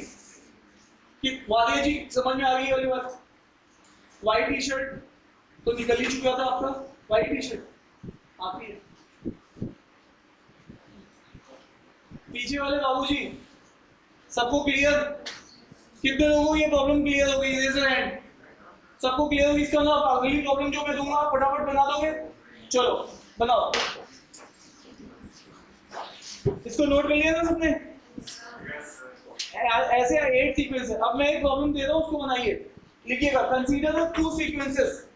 कि वादिया जी समझ में आ गई वाली बात? व्हाइट टी शर्ट तो निकल ही चुका था आपका, व्हाइट टी शर्ट आपकी है। पीछे वाले बाबूजी सबको क्लियर? कितने लोगों को ये प्रॉब्लम क्लियर हो गई? Raise your hand. सबको क्लियर होगी? इसका मतलब अगली प्रॉब्लम जो मैं दूंगा फटाफट बना दोगे? चलो बनाओ, इसको नोट कर लिया ना सबने? ऐसे 8 सीक्वेंस है। अब मैं एक प्रॉब्लम दे रहा हूं, उसको बनाइए, लिखिएगा कंसीडर द 2 सीक्वेंसेस।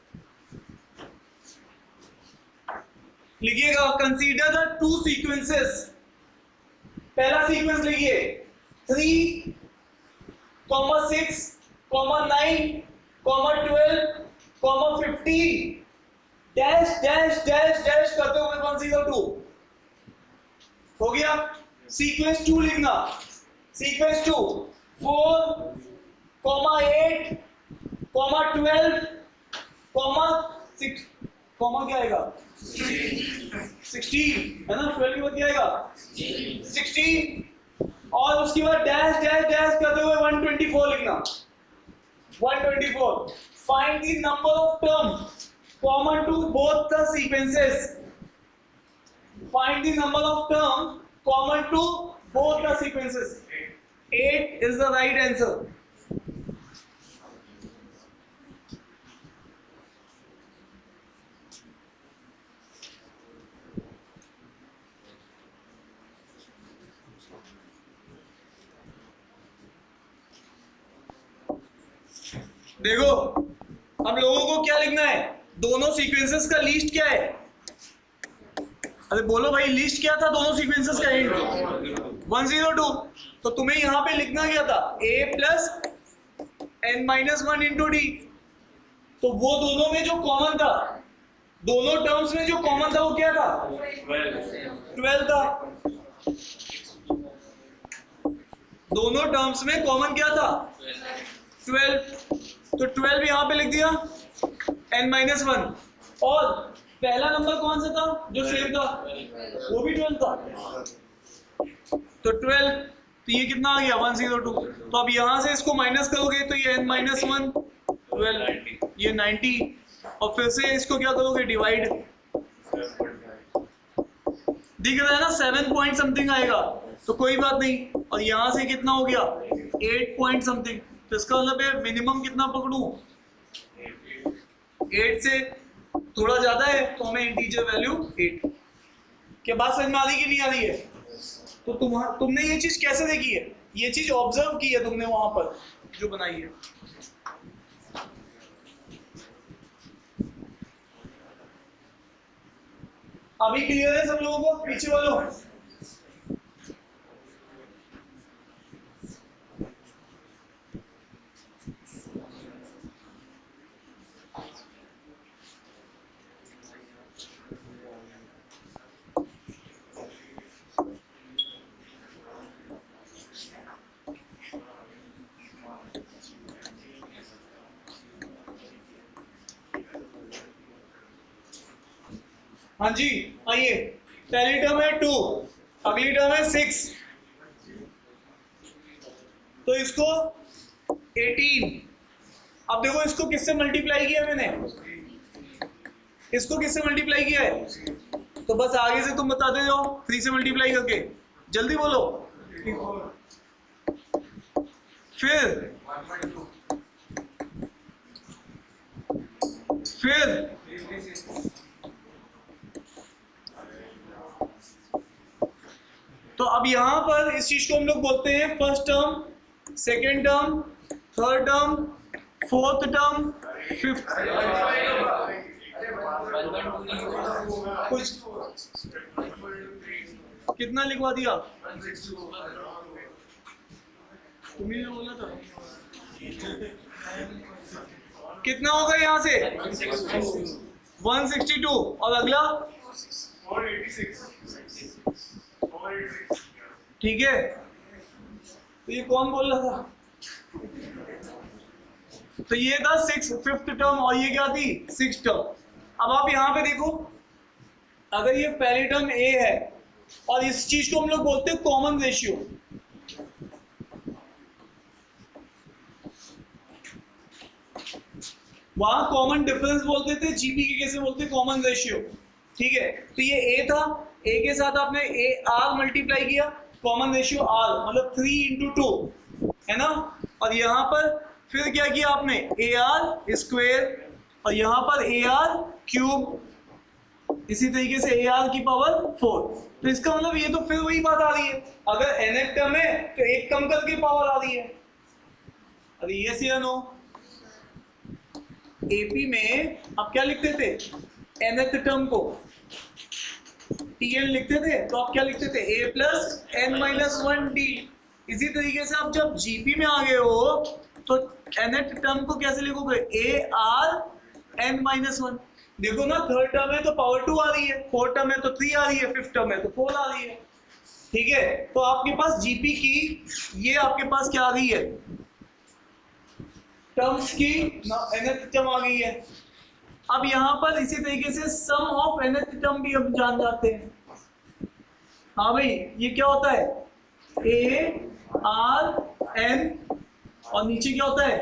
लिखिएगा कंसीडर द 2 सीक्वेंसेस। पहला सीक्वेंस लिखिए 3, 6, 9, 12, 15 डैश डैश डैश डैश करते हुए कंसीडर 2 हो गया। सीक्वेंस 2 लिखना, सीक्वेंस 2 4, 8, 12, 6, क्या आएगा? 16 है ना? 12 के बाद क्या आएगा? 16 और उसके बाद डैश डैश डैश करते हुए 124 लिखना। 124 find the number of terms common to both the sequences. Find the number of terms common to both the sequences. 8 is the right answer. देखो अब लोगों को क्या लिखना है? दोनों सीक्वेंसेस का लीस्ट क्या है? अरे बोलो भाई, लिस्ट क्या था दोनों सीक्वेंसेस का? 102। तो तुम्हें यहां पे लिखना क्या था? a plus n-1 into D. तो वो दोनों में जो कॉमन था, दोनों टर्म्स में जो कॉमन था वो क्या था? 12 था। दोनों टर्म्स में कॉमन क्या था? 12। तो 12 यहां पे लिख दिया, n-1। और पहला नंबर कौन सा था जो सेम था? वो भी 12 था। तो 12, तो ये कितना आ गया? 102। तो अब यहां से इसको माइनस करोगे तो ये n-1 12, ये 90, और फिर से इसको क्या करोगे? डिवाइड। दिख रहा है ना? 7 पॉइंट समथिंग आएगा, तो कोई बात नहीं। और यहां से कितना हो गया? 8 पॉइंट समथिंग। तो इसका मतलब है मिनिमम कितना पकड़ूं? 8 से थोड़ा ज्यादा है तो हमें इंटीजर वैल्यू 8। क्या बात समझ में आ रही कि नहीं आ रही है? तो तुमने ये चीज कैसे देखी है? ये चीज ऑब्जर्व की है तुमने वहां पर जो बनाई है। अभी क्लियर है सब लोगों को? पीछे वालों हाँ जी आइए। पहली टर्म है 2, अगली टर्म है 6, तो इसको 18। अब देखो इसको किससे मल्टीप्लाई किया मैंने? इसको किससे मल्टीप्लाई किया है? तो बस आगे से तुम बताते जाओ 3 से मल्टीप्लाई करके, जल्दी बोलो। फिर तो अब यहां पर इस चीज को हम लोग बोलते हैं first term, second term, third term, fourth term, fifth. कुछ कितना लिखवा दिया? तुम्ही ने बोला था कितना होगा यहां से? 162 और अगला 486। ठीक है, तो ये कौन बोल रहा था? तो ये था फिफ्थ टर्म और ये क्या थी? Sixth term. अब आप यहां पे देखो, अगर ये पहली टर्म ए है और इस चीज को हम लोग बोलते हैं कॉमन रेशियो, वहां कॉमन डिफरेंस बोलते थे, जीपी के कैसे बोलते हैं? Common ratio. ठीक है, तो ये ए था, ए के साथ आपने ए आर मल्टीप्लाई किया, कॉमन रेशियो आर मतलब 3 into 2 है ना। और यहां पर फिर क्या किया आपने? ए आर स्क्वेयर और यहां पर ए आर क्यूब, इसी तरीके से ए आर की पावर 4। तो इसका मतलब ये तो फिर वही बात आ रही है, अगर nth टर्म है तो एक कम करके पावर आ रही है। अरे यस या नो? एपी में आप क्या लिखते थे? nth टर्म को tn लिखते थे, तो आप क्या लिखते थे? a plus n minus 1 d। इसी तरीके से आप जब जीपी में आ गए हो तो nth टर्म को कैसे लिखोगे? a r n minus 1। देखो ना, थर्ड टर्म है तो पावर 2 आ रही है, फोर्थ टर्म है तो 3 आ रही है, फिफ्थ टर्म है तो 4 आ रही है। ठीक है, तो आपके पास जीपी की ये आपके पास क्या आ गई है? टर्म्स की nth टर्म आ गई है। अब यहां पर इसी तरीके से सम ऑफ nth टर्म भी हम जान जाते हैं। हाँ भाई, ये क्या होता है? a r n और नीचे क्या होता है?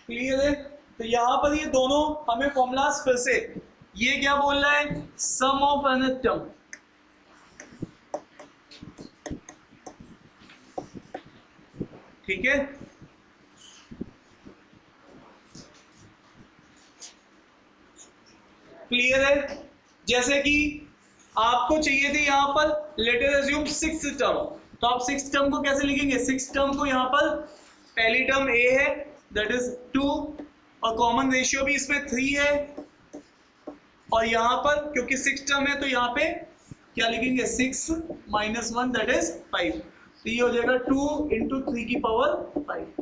क्लियर है? तो यहां पर ये दोनों हमें फॉर्मूलाज फिर से, ये क्या बोल रहा है? Sum of nth term. ठीक है, क्लियर है? जैसे कि आपको चाहिए थी यहां पर let us assume sixth term, तो आप सिक्स्थ टर्म को कैसे लिखेंगे? सिक्स्थ टर्म को यहां पर पहली टर्म a है दैट इज 2 और कॉमन रेशियो भी इसमें 3 है, और यहां पर क्योंकि सिक्स्थ टर्म है तो यहां पे क्या लिखेंगे? 6 माइनस 1 दैट इज 5। तो ये हो जाएगा 2 into 3 की पावर 5।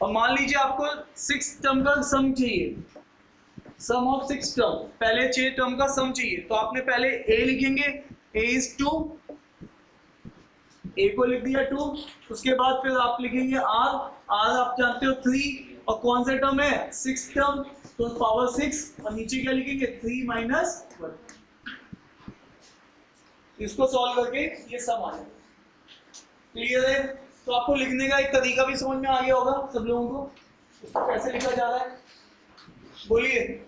और मान लीजिए आपको सिक्स टर्म का सम चाहिए, सम ऑफ सिक्स टर्म, पहले 6 टर्म का सम चाहिए, तो आपने पहले a लिखेंगे, a is 2, a को लिख दिया 2, उसके बाद फिर आप लिखेंगे r, r आप जानते हो 3, और कौन सा टर्म है? सिक्स टर्म, तो पावर 6, और नीचे क्या लिखेंगे? 3 माइनस 1। इसको सॉल्व करके ये सम आ जाएगा। क्लियर है? तो आपको लिखने का एक तरीका भी समझ में आ गया होगा सब लोगों को, इसको कैसे लिखा जा रहा है, बोलिए।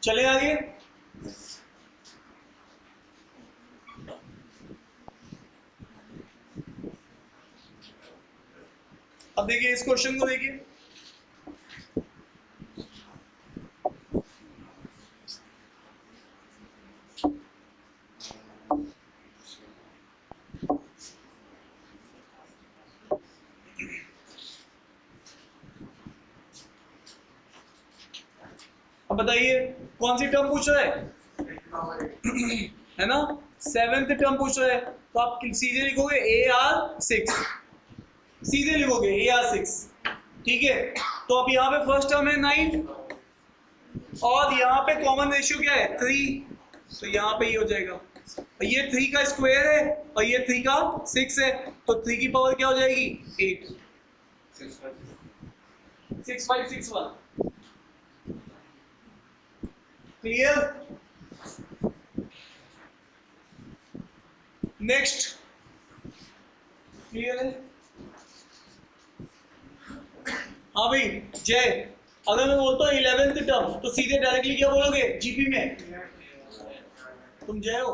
चले आगे। अब देखिए इस क्वेश्चन को देखिए, अब बताइए कौन सी टर्म पूछ रहा है? है ना, सेवेंथ टर्म पूछ रहा है, तो आप सीधे लिखोगे AR6, सीधे लिखोगे AR6। ठीक है, तो अब यहाँ पे फर्स्ट टर्म है 9 और यहाँ पे कॉमन रेशियो क्या है? 3, तो यहाँ पे ये हो जाएगा ये 3 का स्क्वायर है और ये 3 का 6 है, तो 3 की पावर क्या हो जाएगी 8। 6561। क्लियर? नेक्स्ट क्लियर है? हाँ भाई जय, अगर मैं बोलता हूँ 11th टर्म तो सीधे डायरेक्टली क्या बोलोगे जीपी में? तुम जय हो?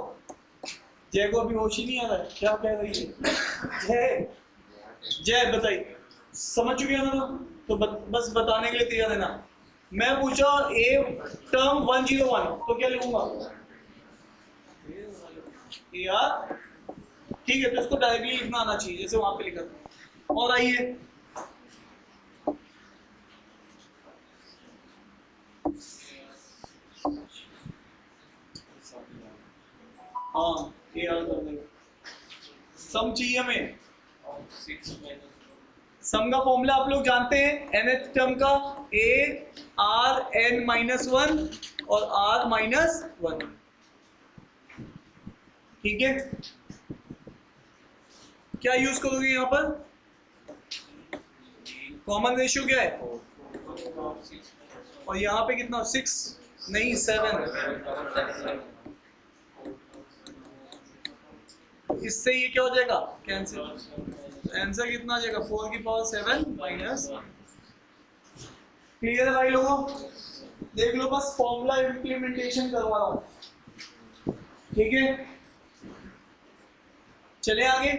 जय को अभी होश ही नहीं आ रहा है, क्या कह रही है जय? जय बताइए, समझ चुके हो ना? तो बस बताने के लिए तैयार है ना? मैं पूछा ए टर्म 101 तो क्या लिखूंगा यार? ठीक है, तो इसको डायरेक्टली लिखना आना चाहिए जैसे वहां पे लिखा था। और आइए हाँ ए आर कर देंगे। सम चाहिए हमें। सम का फॉर्मूला आप लोग जानते हैं nth टर्म का, a r n माइनस 1 और r माइनस 1। ठीक है, क्या यूज करोगे यहां पर? कॉमन रेशियो क्या है? और यहाँ पे कितना 6 नहीं 7, इससे ये क्या हो जाएगा कैंसिल। आंसर कितना आ जाएगा 4 की पावर 7 माइनस। क्लियर है भाई लोगों? देख लो बस फॉर्मूला इम्प्लीमेंटेशन करवा रहा हूं। ठीक है, चले आगे।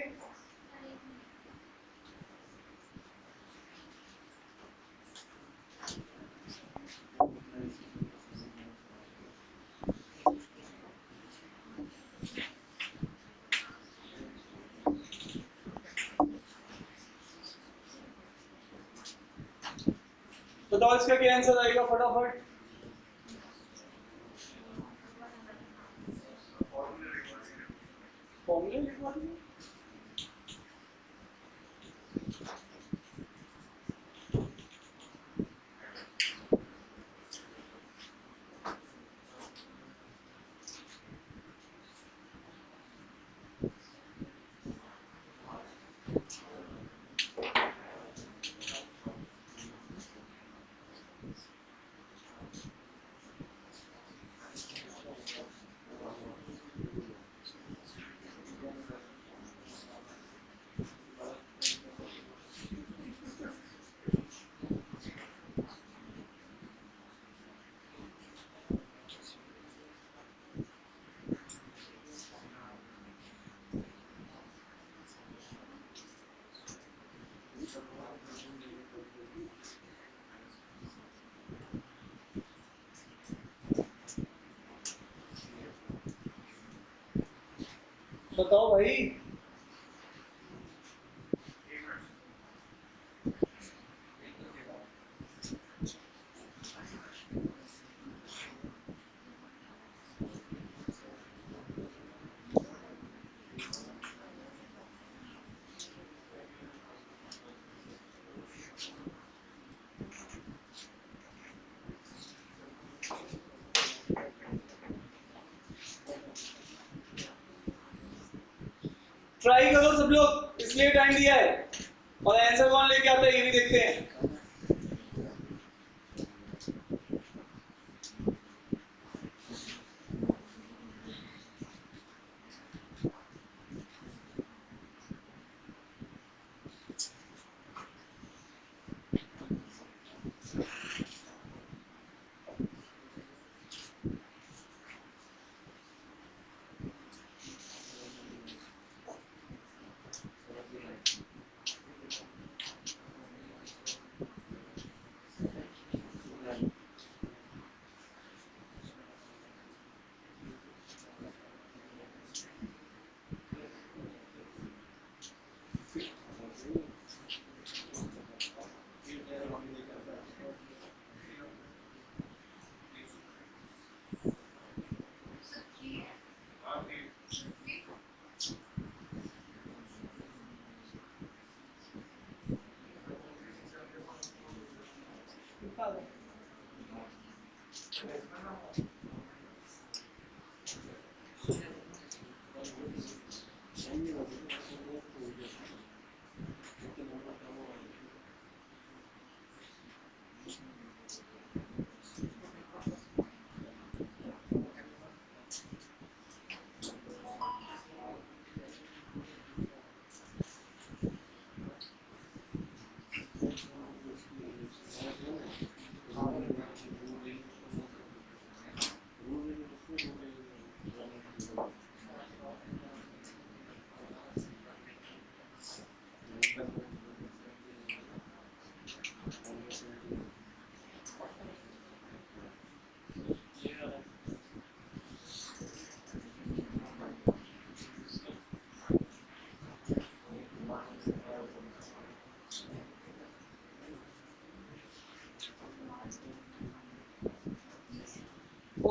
बताओ इसका क्या आंसर आएगा फटाफट। फॉर्मूला लिखवा दीजिए। बताओ भाई। ट्राई करो सब लोग, इसलिए टाइम दिया है। और आंसर कौन लेके आता है ये भी देखते हैं।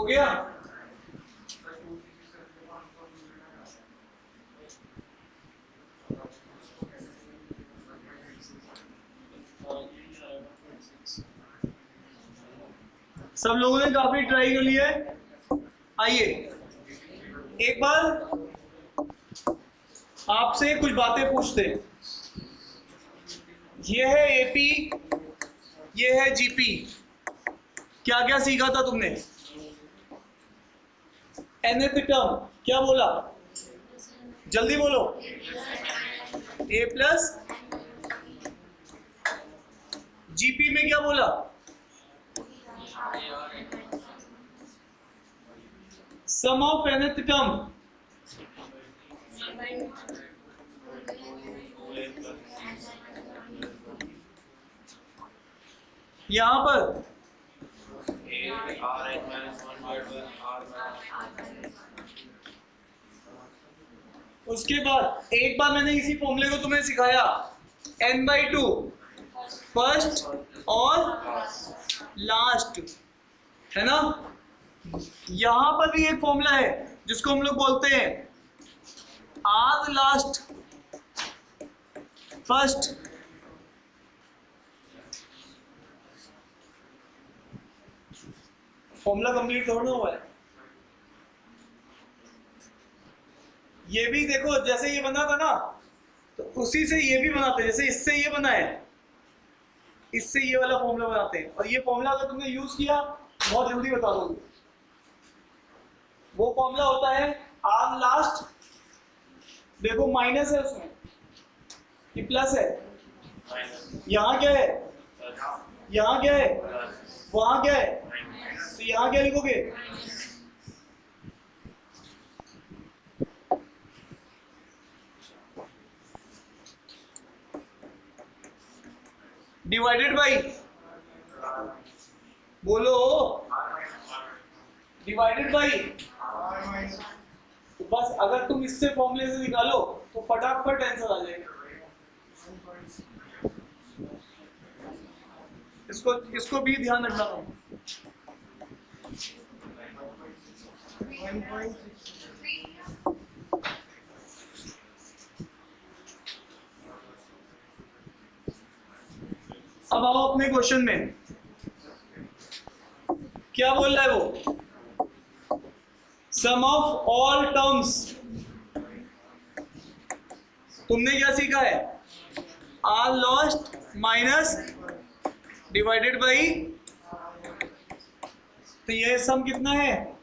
हो गया? सब लोगों ने काफी ट्राई कर लिया है। आइए एक बार आपसे कुछ बातें पूछते हैं। ये है एपी, ये है जीपी। क्या क्या सीखा था तुमने? nth टर्म क्या बोला? जल्दी बोलो। ए प्लस। जीपी में क्या बोला? सम ऑफ nth टर्म। यहां पर उसके बाद एक बार मैंने इसी फॉर्मूले को तुम्हें सिखाया, n/2 फर्स्ट और लास्ट, है ना? यहां पर भी एक फॉर्मूला है जिसको हम लोग बोलते हैं r last first. Formula complete थोड़ा हुआ है। ये भी देखो, जैसे ये बना था ना, तो उसी से ये भी बनाते हैं। जैसे इससे ये बना है, इससे ये वाला फॉर्मूला बनाते हैं। और ये फॉर्मूला अगर तुमने यूज किया बहुत जल्दी बता दोगे। वो फॉर्मूला होता है आर लास्ट, देखो माइनस है उसमें कि प्लस है। यहाँ क्या है? यहाँ क्या है? वहां क्या है? तो यहाँ क्या लिखोगे? डिवाइडेड बाई, बोलो, डिवाइडेड बाई। तो बस अगर तुम इससे फॉर्मूले से निकालो तो फटाफट आंसर आ जाएगा। इसको भी ध्यान रखना था। अब आओ अपने क्वेश्चन में, क्या बोल रहा है वो? Sum of all terms. तुमने क्या सीखा है? R lost minus divided by. तो ये सम कितना है?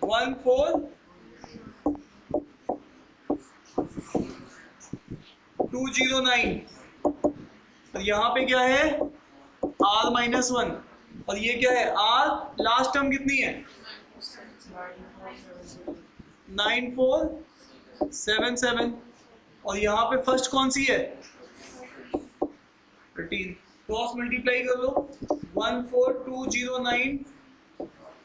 14209। और यहां पे क्या है? r-1। और ये क्या है? r लास्ट टर्म कितनी है? 9477। और यहाँ पे फर्स्ट कौन सी है? 13। क्रॉस मल्टीप्लाई कर लो। 14209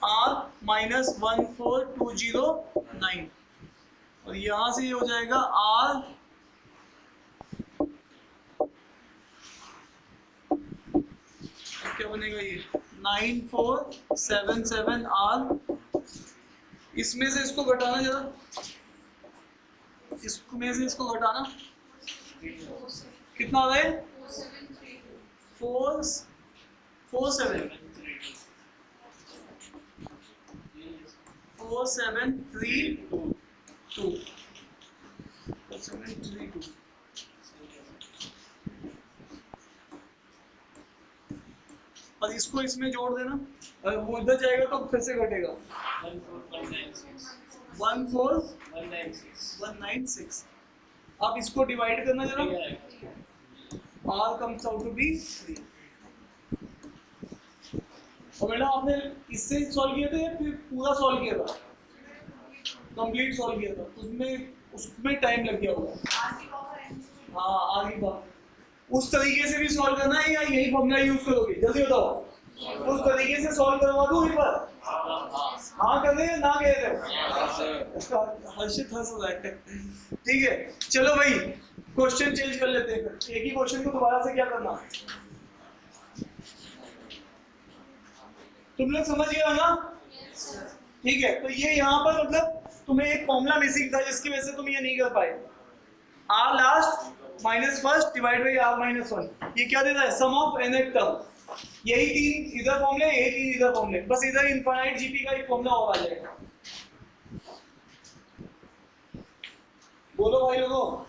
r-14209। और यहां से ये हो जाएगा r, क्या बनेगा ये? 9477r। इसमें से इसको घटाना जरा, इसमें से इसको घटाना, कितना आ रहा है? 4732। और इसको इसमें जोड़ देना, अगर वो इधर जाएगा तो फिर से घटेगा। 14196। अब इसको डिवाइड करना जरा, r comes out to be 3। और मैडम आपने इससे सॉल्व किया था या फिर पूरा सॉल्व किया था? कंप्लीट सॉल्व किया था, उसमें टाइम लग गया होगा। हाँ, आगे बात उस तरीके से भी सॉल्व करना है या यही फॉर्मूला यूज करोगे? जल्दी बताओ। उस तरीके से सॉल्व करवा दूं एक बार? हाँ कर दे, ना कह रहे? हर्षित हंस रहा है। ठीक है, चलो भाई क्वेश्चन चेंज कर लेते हैं। एक ही क्वेश्चन को दोबारा से क्या करना? तुम लोग समझ गए हो ना? ठीक है, तो ये यहाँ पर मतलब तुम्हें एक फॉर्मूला मिसिंग था जिसकी वजह से तुम ये नहीं कर पाए। R last minus first divide by are minus one, ये क्या देता है? Sum of n at term. यही तीन इधर फॉर्मूले, यही तीन इधर फॉर्मूले, बस इधर इनफाइनाइट जीपी का एक फॉर्मूला और आ जाएगा। बोलो भाई लोगों।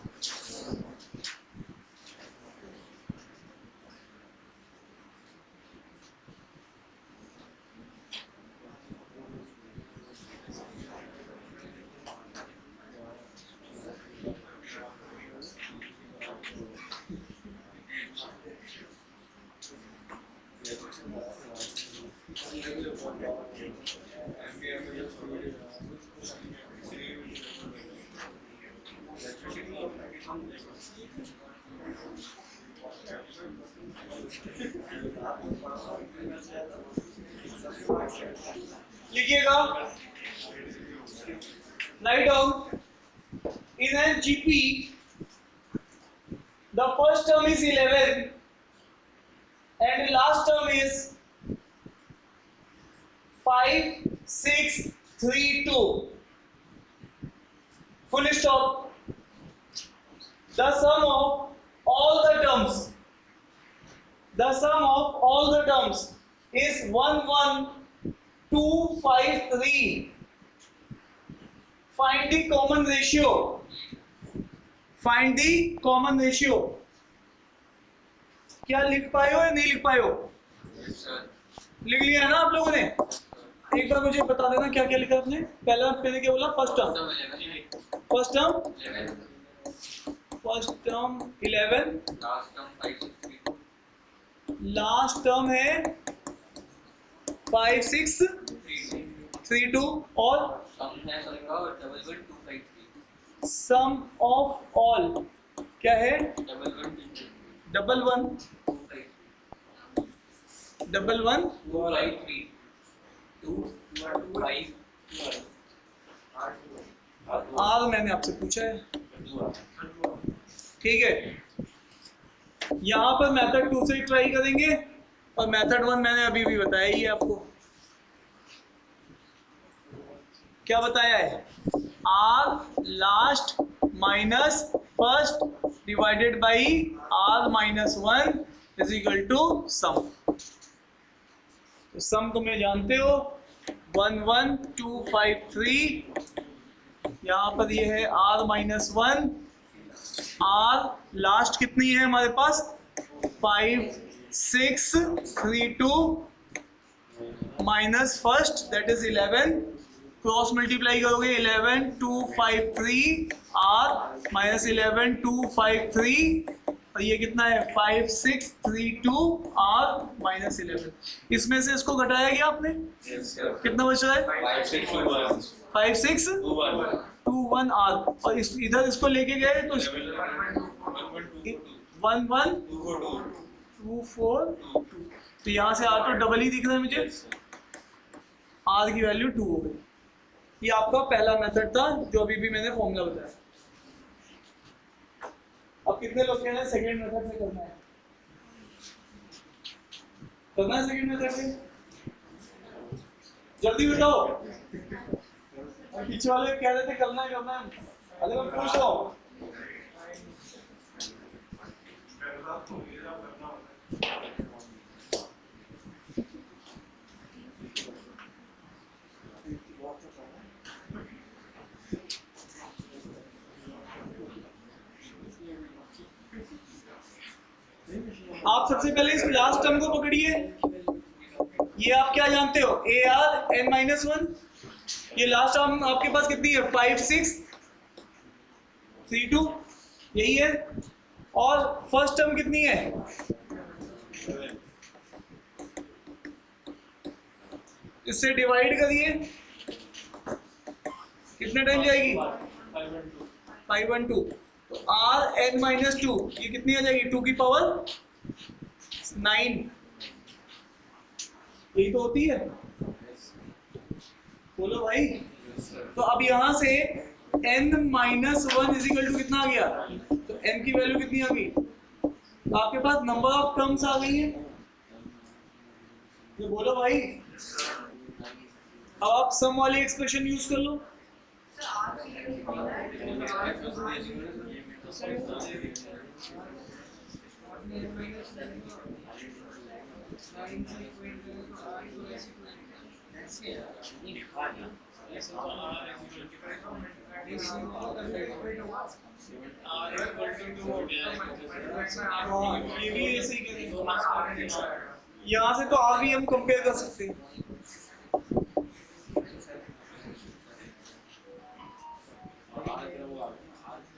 लिखिएगा, write down in an GP the first term is 11 and last term is 5 6 3 2 full stop. The sum of all the terms is 1 1 2 5 3. Find the common ratio. Find the common ratio. क्या लिख पाए हो या नहीं लिख पाए हो? लिख लिया है ना आप लोगों ने? एक बार मुझे बता देना क्या क्या लिखा आपने। पहला मैंने क्या बोला? फर्स्ट टर्म 11, लास्ट टर्म है 5 6 3 2 और सम ऑफ ऑल क्या है? डबल वन 2 मैंने आपसे पूछा है, ठीक है। यहां पर मेथड 2 से ट्राई करेंगे और मेथड 1 मैंने अभी भी बताया ही है आपको। क्या बताया है? R last minus first divided by are minus one is equal to sum. तो सम तुम्हें जानते हो 1 1 2 5 3, यहाँ पर ये है r minus one. R last कितनी है हमारे पास? 5 6 3 2 minus first that is 11, cross multiply करोगे 11 2 5 3 आर माइनस 11 2 5 3 और ये कितना है? 5 6 3 2 आर माइनस 11। इसमें से इसको घटाया गया आपने? कितना बच रहा है? 5 6 2 1 आर। और इधर इसको लेके गए तो 1 1 2 4 2। तो यहाँ से आर तो डबल ही दिख रहा है मुझे, आर की वैल्यू 2 हो गई। ये आपका पहला मेथड था जो अभी भी मैंने फॉर्मूला बताया। अब कितने लोग कह रहे हैं सेकेंड मेथड से करना है? सेकेंड मेथड से? जल्दी बताओ। पीछे वाले कह रहे थे करना है। अरे मैं पूछ रहा हूँ। आप सबसे पहले इस लास्ट टर्म को पकड़िए। ये आप क्या जानते हो? A r n minus one. ये लास्ट टर्म आपके पास कितनी है? 5 6 3 2, यही है। और फर्स्ट टर्म कितनी है? इससे डिवाइड करिए, कितने टाइम जाएगी? 5 1 2। तो आर एन माइनस 2 ये कितनी आ जाएगी? 2 की पावर 9। यही तो होती है। बोलो भाई। तो अब यहां से n minus one is equal to कितना आ गया? तो n की वैल्यू कितनी आ गई? आपके पास नंबर ऑफ टर्म्स आ गई है। ये बोलो भाई। अब आप सम वाली एक्सप्रेशन यूज कर लो। ये भी ऐसे ही करेंगे, यहाँ से तो आर भी हम कंपेयर कर सकते हैं।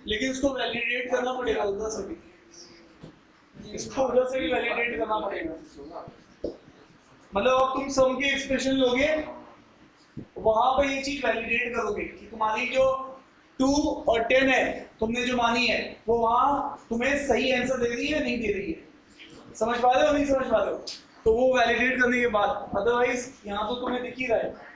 लेकिन इसको वैलिडेट करना पड़ेगा उधर से भी, इसको उधर से भी वैलिडेट करना पड़ेगा। मतलब अब तुम सम की एक्सप्रेशन लोगे, वहां पर ये चीज वैलिडेट करोगे कि तुम्हारी जो 2 और 10 है, तुमने जो मानी है वो वहां तुम्हें सही आंसर दे रही है नहीं दे रही है। समझ पा रहे हो नहीं समझ पा रहे हो? तो वो वैलिडेट करने के बाद, अदरवाइज यहाँ तो तुम्हें दिख ही रहा है।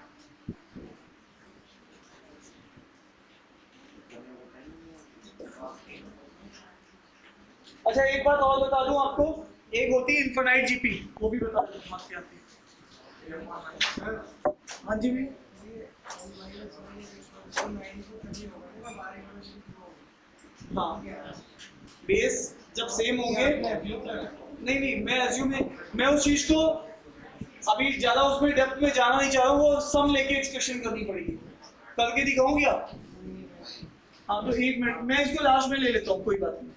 अच्छा एक बात और बता दूं आपको, एक होती है इनफाइनाइट जीपी, वो भी बता दूं क्या आती है। हाँ जी भी हाँ, बेस जब सेम होंगे, नहीं मैं एज्यूम मैं उस चीज को अभी ज्यादा उसमें डेप्थ में जाना नहीं चाह रहा हूँ, वो सम लेके एक्सप्रेशन करनी पड़ेगी, करके दिखाऊं क्या? हाँ तो 1 मिनट, मैं इसको लास्ट में ले लेता हूँ, कोई बात नहीं।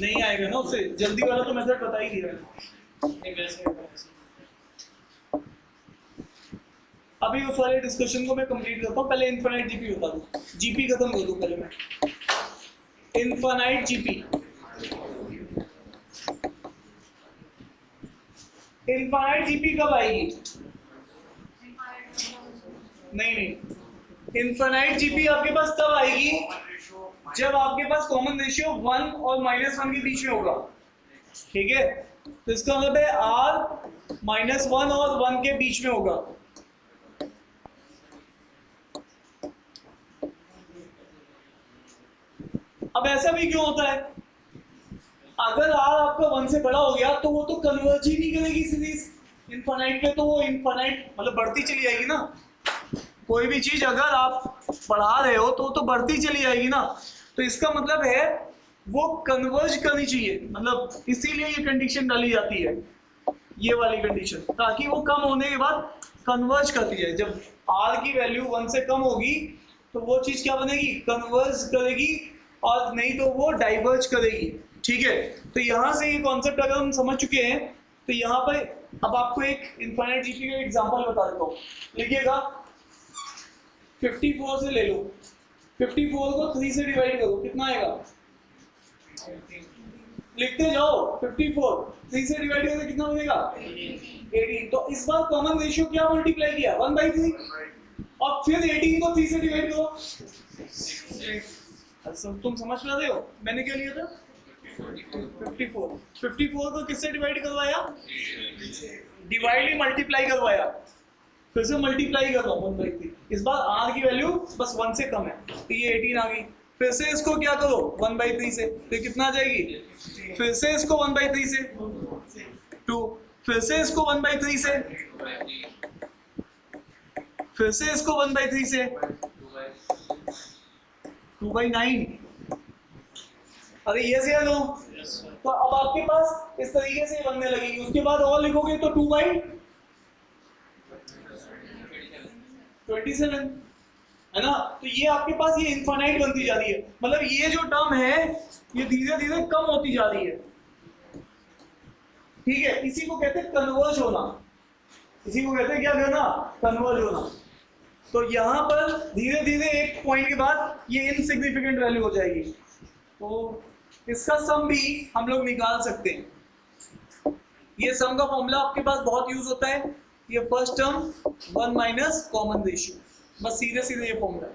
नहीं आएगा ना उससे, जल्दी वाला तो मेथड बता ही दिया है। अभी उस वाले डिस्कशन को मैं कंप्लीट करता हूँ, पहले इनफाइनाइट जीपी बता दूँ, जीपी खत्म कर दूँ पहले मैं। इनफाइनाइट जीपी, इनफाइनाइट जीपी कब आएगी? नहीं, इनफाइनाइट जीपी आपके पास तब आएगी जब आपके पास कॉमन रेशियो 1 और -1 के बीच में होगा, ठीक है? तो इसका मतलब है r -1 और 1 के बीच में होगा। अब ऐसा भी क्यों होता है? अगर r आपका 1 से बड़ा हो गया तो वो तो कन्वर्ज ही नहीं करेगी सीरीज इनफाइनाइट पे, तो वो इनफाइनाइट मतलब बढ़ती चली जाएगी ना। कोई भी चीज अगर आप बढ़ा रहे हो तो बढ़ती चली जाएगी ना, तो इसका मतलब है वो कन्वर्ज करनी चाहिए, मतलब इसीलिए ये कंडीशन डाली जाती है, ये वाली कंडीशन, ताकि वो कम होने के बाद कन्वर्ज करती है। जब r की वैल्यू 1 से कम होगी तो वो चीज क्या बनेगी? कन्वर्ज करेगी, और नहीं तो वो डाइवर्ज करेगी, ठीक है? तो यहाँ से ये कॉन्सेप्ट अगर हम समझ चुके हैं, तो यहाँ पर अब आपको एक इनफाइनाइट जीपी का एग्जांपल बता देता हूँ। लिखिएगा 54 से ले लो, 54 को 3 से डिवाइड करो, कितना आएगा? लिखते जाओ, 54 3 से डिवाइड करोगे कितना बनेगा? 18। तो इस बार कॉमन रेशियो क्या मल्टीप्लाई किया? 1/3, और फिर 18 को 3 से डिवाइड करो। अच्छा तुम समझ पा रहे हो मैंने क्या लिया था? 54 को किससे डिवाइड करवाया? डिवाइड ही मल्टीप्लाई करवाया, फिर से मल्टीप्लाई कर रहा हूँ 1/3। इस बार r की वैल्यू बस 1 से कम है, तो ये 18 आ गई। फिर से इसको क्या करो 1/3 से, तो कितना आ जाएगी? फिर से इसको 1/3 से 2, फिर से इसको 1/3 से, फिर से इसको 1/3 से 2/9। अरे ये से लो, तो अब आपके पास इस तरीके से बनने लगेगी। उसके बाद और लिखोगे तो 2/27 है ना? तो ये आपके पास ये इनफाइनाइट बनती जा रही है, मतलब ये जो टर्म है ये धीरे धीरे कम होती जा रही है, ठीक है? इसी को कहते हैं कन्वर्ज होना, इसी को कहते हैं क्या करना? कन्वर्ज होना। तो यहाँ पर धीरे धीरे एक पॉइंट के बाद ये इनसिग्निफिकेंट वैल्यू हो जाएगी, तो इसका सम भी हम लोग निकाल सकते हैं। ये सम का फॉर्मूला आपके पास बहुत यूज होता है, ये first term 1 minus common ratio, बस सीधे सीधे ये फॉर्मूला,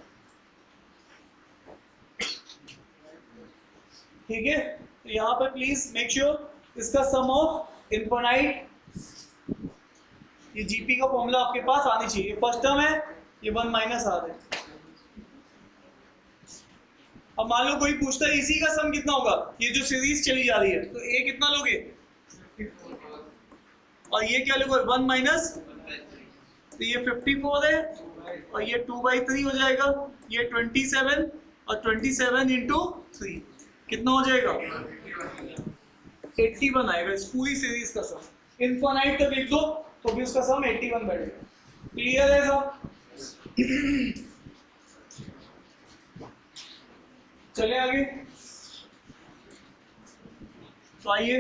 ठीक है? तो यहाँ पर प्लीज मेक श्योर इसका सम ऑफ इनफाइनाइट, ये जीपी का फॉर्मूला आपके पास आनी चाहिए। फर्स्ट टर्म है ये 1 माइनस आर है। अब मान लो कोई पूछता है इसी का सम कितना होगा, ये जो सीरीज चली जा रही है, तो ए कितना लोगे? और ये क्या लिखो 1 माइनस, तो ये 54 है और ये 2/3 हो जाएगा, ये 27 और 27 इंटू 3 कितना हो जाएगा 81 आएगा इस पूरी सीरीज का सम। इनफाइनाइट तक लिख दो तो भी उसका सम 81 बैठेगा। क्लियर है सब? चले आगे, तो आइए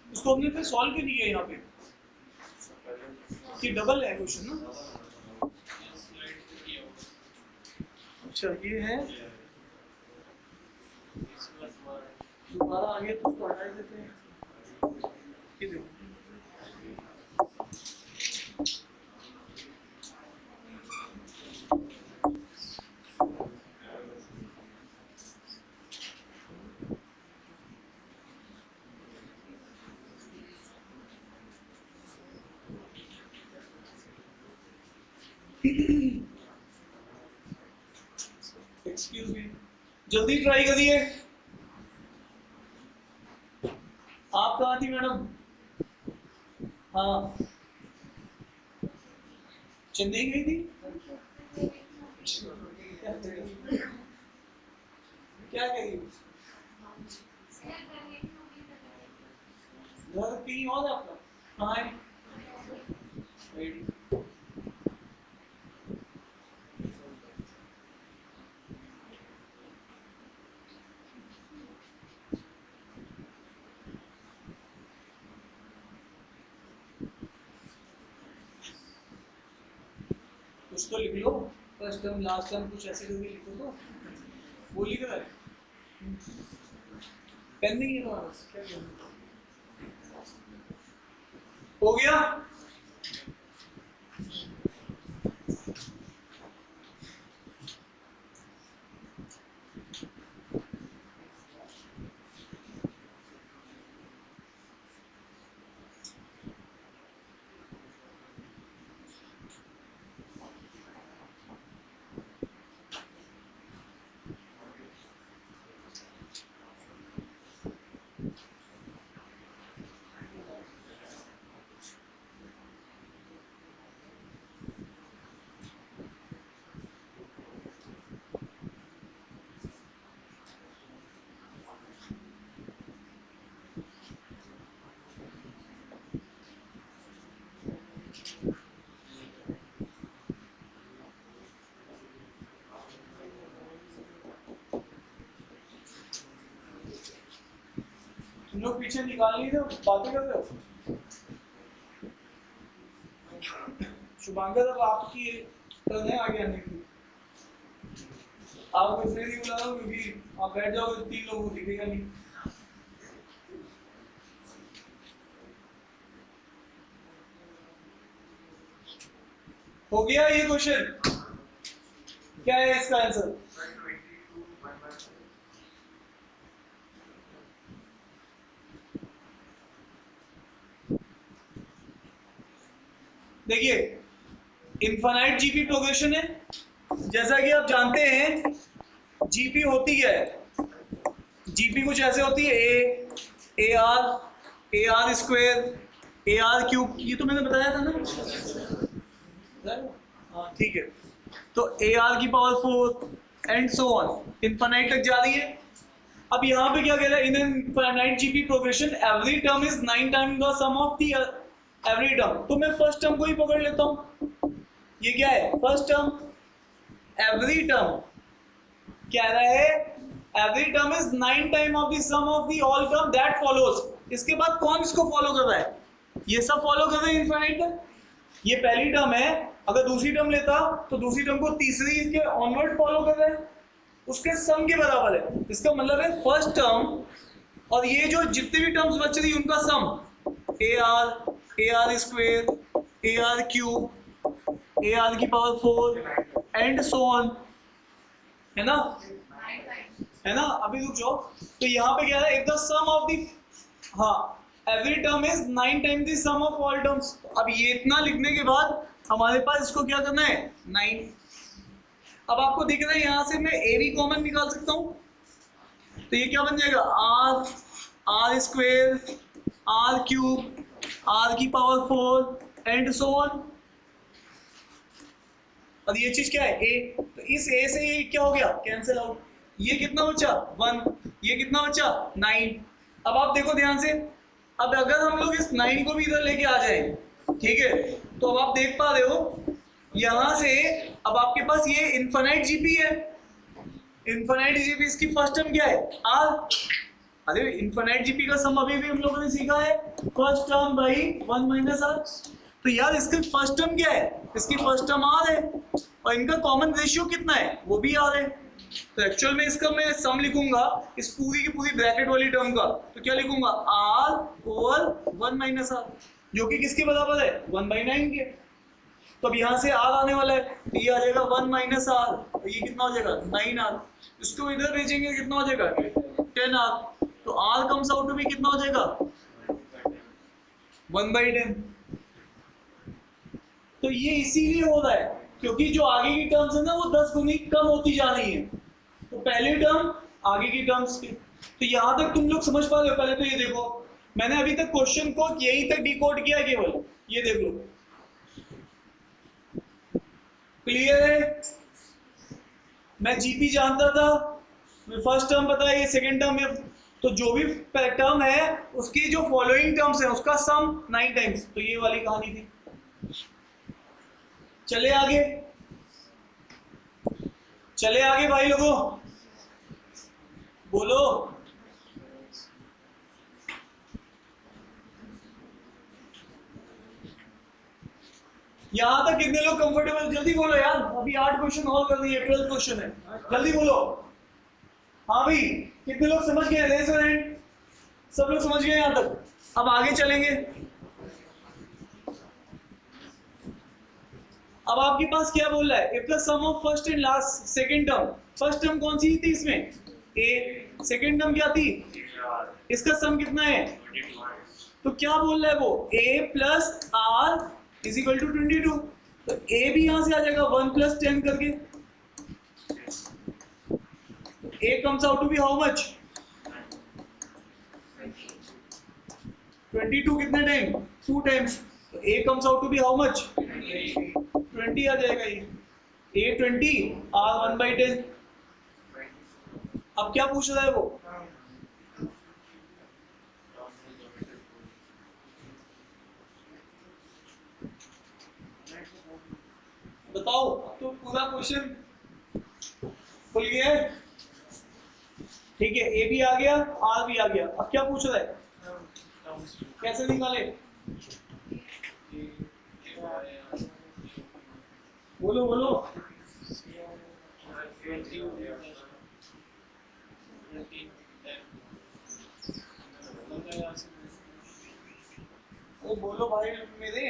इसको हमने फिर सॉल्व भी किया यहाँ पे, ये डबल है क्वेश्चन ना। अच्छा ये है, दोबारा आगे तो उसको हटा देते हैं, ये देखो एक्सक्यूज मी, जल्दी ट्राई करिए। आप कहाँ थी मैडम? हाँ चेन्नई गई थी, क्या करी? घर कहीं और है आपका? कहाँ है? कुछ तो लिख लो, फर्स्ट टर्म लास्ट टर्म कुछ ऐसे करके लिखो तो। वो लिख रहा है, पेन नहीं है तुम्हारे पास? क्या हो गया? तुम लोग पीछे निकाल नहीं रहे हो, बातें कर रहे हो। शुभांकर अब आपकी टर्न है आगे आने की, आपको इसलिए नहीं बुला रहा हूँ क्योंकि आप बैठ जाओगे 3 लोगों को दिखेगा नहीं। हो गया ये क्वेश्चन? क्या है इसका आंसर? देखिए इनफाइनाइट जीपी प्रोग्रेशन है, जैसा कि आप जानते हैं जीपी होती है, जीपी कुछ ऐसे होती है ए R square A R cube, ये तो मैंने बताया था ना। हाँ ठीक है, तो ए आर की power 4 and so on infinite तक जा रही है। अब यहाँ पे क्या कह रहा है, in infinite GP progression every term is 9 time the sum of the every term. तो मैं फर्स्ट टर्म को ही पकड़ लेता हूँ, ये क्या है फर्स्ट टर्म, एवरी टर्म क्या रहा है, every term is 9 time of the sum of the all term that follows. इसके बाद कौन इसको फॉलो कर रहा है, ये सब फॉलो कर रहे हैं इनफाइनाइट तक। ये पहली टर्म है, अगर दूसरी टर्म लेता तो दूसरी टर्म को तीसरी इसके ऑनवर्ड फॉलो कर रहा है, उसके सम के बराबर है। इसका मतलब है फर्स्ट टर्म और ये जो जितने भी टर्म्स बच रही उनका sum A R square A R cube A R की पावर 4 एंड सो ऑन, है ना, है ना। अभी रुक जाओ, तो यहाँ पे क्या है, एक द सम ऑफ दी, हाँ every term is 9 time the sum of all terms. अब ये इतना लिखने के बाद हमारे पास इसको क्या करना है 9। अब आपको दिख रहा है यहाँ से मैं ए भी कॉमन निकाल सकता हूँ, तो ये क्या बन जाएगा r square r cube r की पावर 4 एंड सो ऑन। और ये चीज क्या है ए, तो इस ए से ये क्या हो गया कैंसिल आउट, ये कितना बचा 1, ये कितना बचा 9। अब आप देखो ध्यान से, अब अगर हम लोग इस 9 को भी इधर लेके आ जाए, ठीक है, तो अब आप देख पा रहे हो यहां से अब आपके पास ये इनफाइनाइट जीपी है, इनफाइनाइट जीपी इसकी फर्स्ट टर्म क्या है आर। अरे इनफाइनाइट जीपी का सम अभी भी हम लोगों ने सीखा है first term by 1 minus r. तो यार इसका फर्स्ट टर्म क्या है, इसकी फर्स्ट टर्म आर है और इनका कॉमन रेशियो कितना है वो भी आर है। तो एक्चुअल में इसका मैं सम लिखूंगा इस पूरी की पूरी ब्रैकेट वाली टर्म का, तो क्या लिखूंगा आर ओवर 1 माइनस आर, जो कि किसके बराबर है 1/9 के। तो अब यहाँ से आर आने वाला है, तो ये आ जाएगा 1 माइनस आर, तो ये कितना हो जाएगा 9r। इसको इधर भेजेंगे कितना हो जाएगा 10r, तो r comes out to be कितना हो जाएगा 1/10। तो ये इसीलिए हो रहा है क्योंकि जो आगे की टर्म्स है ना वो 10 गुनी कम होती जा रही है, तो पहली टर्म आगे की टर्म्स की। तो यहां तक तुम लोग समझ पा रहे हो। पहले तो ये देखो, मैंने अभी तक क्वेश्चन को यहीं तक डिकोड किया है केवल, ये देख लो क्लियर है। मैं जीपी जानता था, फर्स्ट टर्म पता है, ये सेकंड टर्म है, तो जो भी टर्म है उसकी जो फॉलोइंग टर्म्स है उसका सम 9 टाइम्स, तो ये वाली कहानी थी। चले आगे, चले आगे भाई लोगों, बोलो यहां तक कितने लोग कंफर्टेबल, जल्दी बोलो यार, अभी 8 क्वेश्चन और कर रही है, 12 क्वेश्चन है, जल्दी बोलो। हाँ भाई कितने लोग समझ गए, रेज योर हैंड, सब लोग समझ गए यहां तक। अब आगे चलेंगे। अब आपके पास क्या बोल रहा है, if the sum of first and last second term, first term कौन सी थी इसमें ए, सेकंड टर्म क्या थी, इसका सम कितना है, तो क्या बोल रहा है वो a plus r is equal to 22, तो a भी यहां से आ जाएगा 1 प्लस 10 करके, a comes out to be how much 22 कितने टाइम 2 टाइम्स, तो a comes out to be how much 20 आ जाएगा, ये a 20 r 1/10। अब क्या पूछ रहा है वो, बताओ। तो पूरा क्वेश्चन खुल गया है, ठीक है, ए भी आ गया आर भी आ गया। अब क्या पूछ रहा है, कैसे निकाले, बोलो बोलो। अरे बोलो भाई मेरे,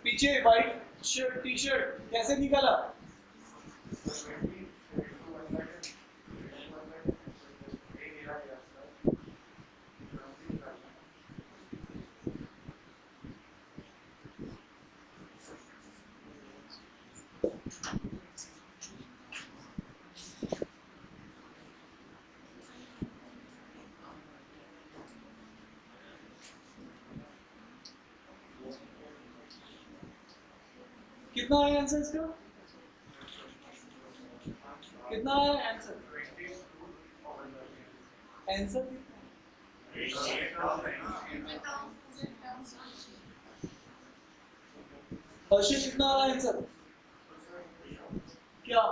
पीछे वाइट शर्ट टी शर्ट कैसे निकाला, कितना आया आंसर इसका, कितना आया आंसर, आंसर हर्षित कितना आ रहा है आंसर, क्या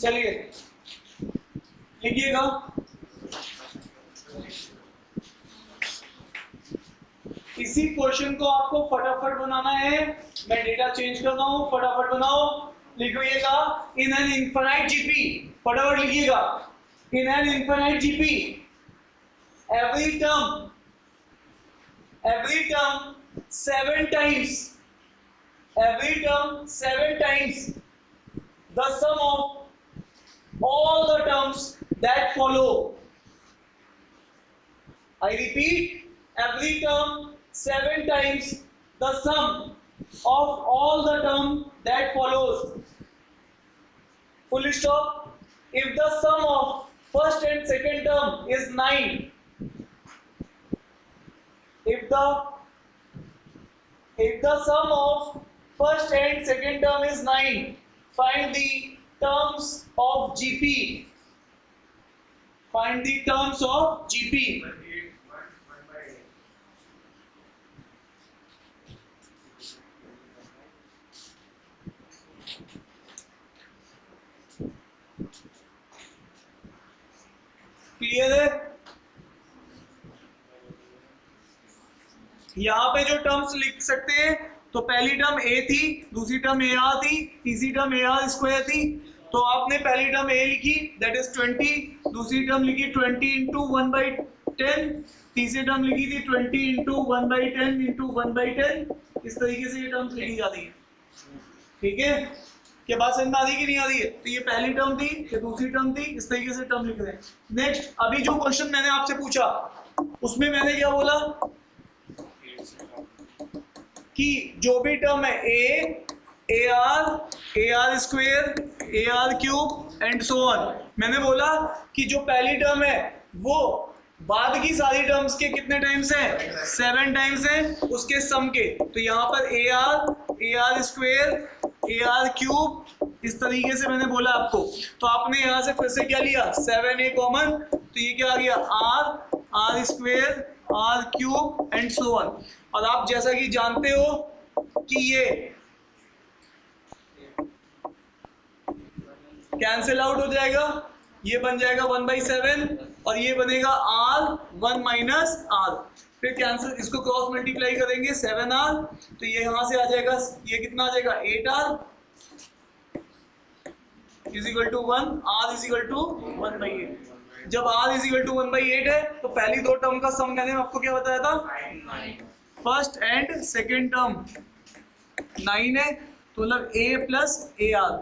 चलिए लिखिएगा, इसी क्वेश्चन को आपको फटाफट बनाना है मैं डेटा चेंज करता हूं, फटाफट बनाओ, लिखिएगा इन एन इनफाइनाइट जीपी, फटाफट लिखिएगा in an infinite GP every term 7 times, every term 7 times the sum of all the terms that follow. I repeat, every term 7 times the sum of all the term that follows. Full stop. If the sum of first and second term is 9, if the sum of first and second term is 9, find the terms of GP. Find the terms of GP. Clear है? यहां पे जो टर्म्स लिख सकते हैं, तो पहली टर्म ए थी, दूसरी टर्म ए आर थी, तीसरी टर्म ए आर स्क्वायर थी। तो आपने पहली टर्म ए लिखी दैट इज 20, दूसरी टर्म लिखी 20 इंटू 1/10, तीसरी टर्म लिखी थी 20 इंटू 1/10 इंटू 1/10। इस तरीके से ये टर्म्स लिखी जाती है। ठीक है, क्या बात समझ में आ रही कि नहीं आ रही है? तो ये पहली टर्म थी, ये दूसरी टर्म थी, इस तरीके से टर्म लिख रहे हैं। नेक्स्ट, अभी जो क्वेश्चन मैंने आपसे पूछा उसमें मैंने क्या बोला कि जो भी टर्म है ए R square, A R cube and so on, मैंने बोला कि जो पहली टर्म है वो बाद की सारी टर्म्स के कितने टाइम्स हैं? 7 टाइम्स हैं उसके सम के। तो यहाँ पर ए R square, A R cube, इस तरीके से मैंने बोला आपको। तो आपने यहाँ से फिर से क्या लिया? 7a कॉमन, तो ये क्या आ गया? R square, r cube and so on. और आप जैसा कि जानते हो कि ये कैंसिल आउट हो जाएगा, ये बन जाएगा 1/7 और ये बनेगा r 1 माइनस r। फिर कैंसिल, इसको क्रॉस मल्टीप्लाई करेंगे 7r, तो ये यहां से आ जाएगा, ये कितना आ जाएगा? 8r is equal to 1, r is equal to 1/8। जब r इज इक्वल टू 1/8 है तो पहली दो टर्म का सम मैंने आपको क्या बताया था? फर्स्ट एंड सेकेंड टर्म 9 है, तो मतलब a प्लस ए आर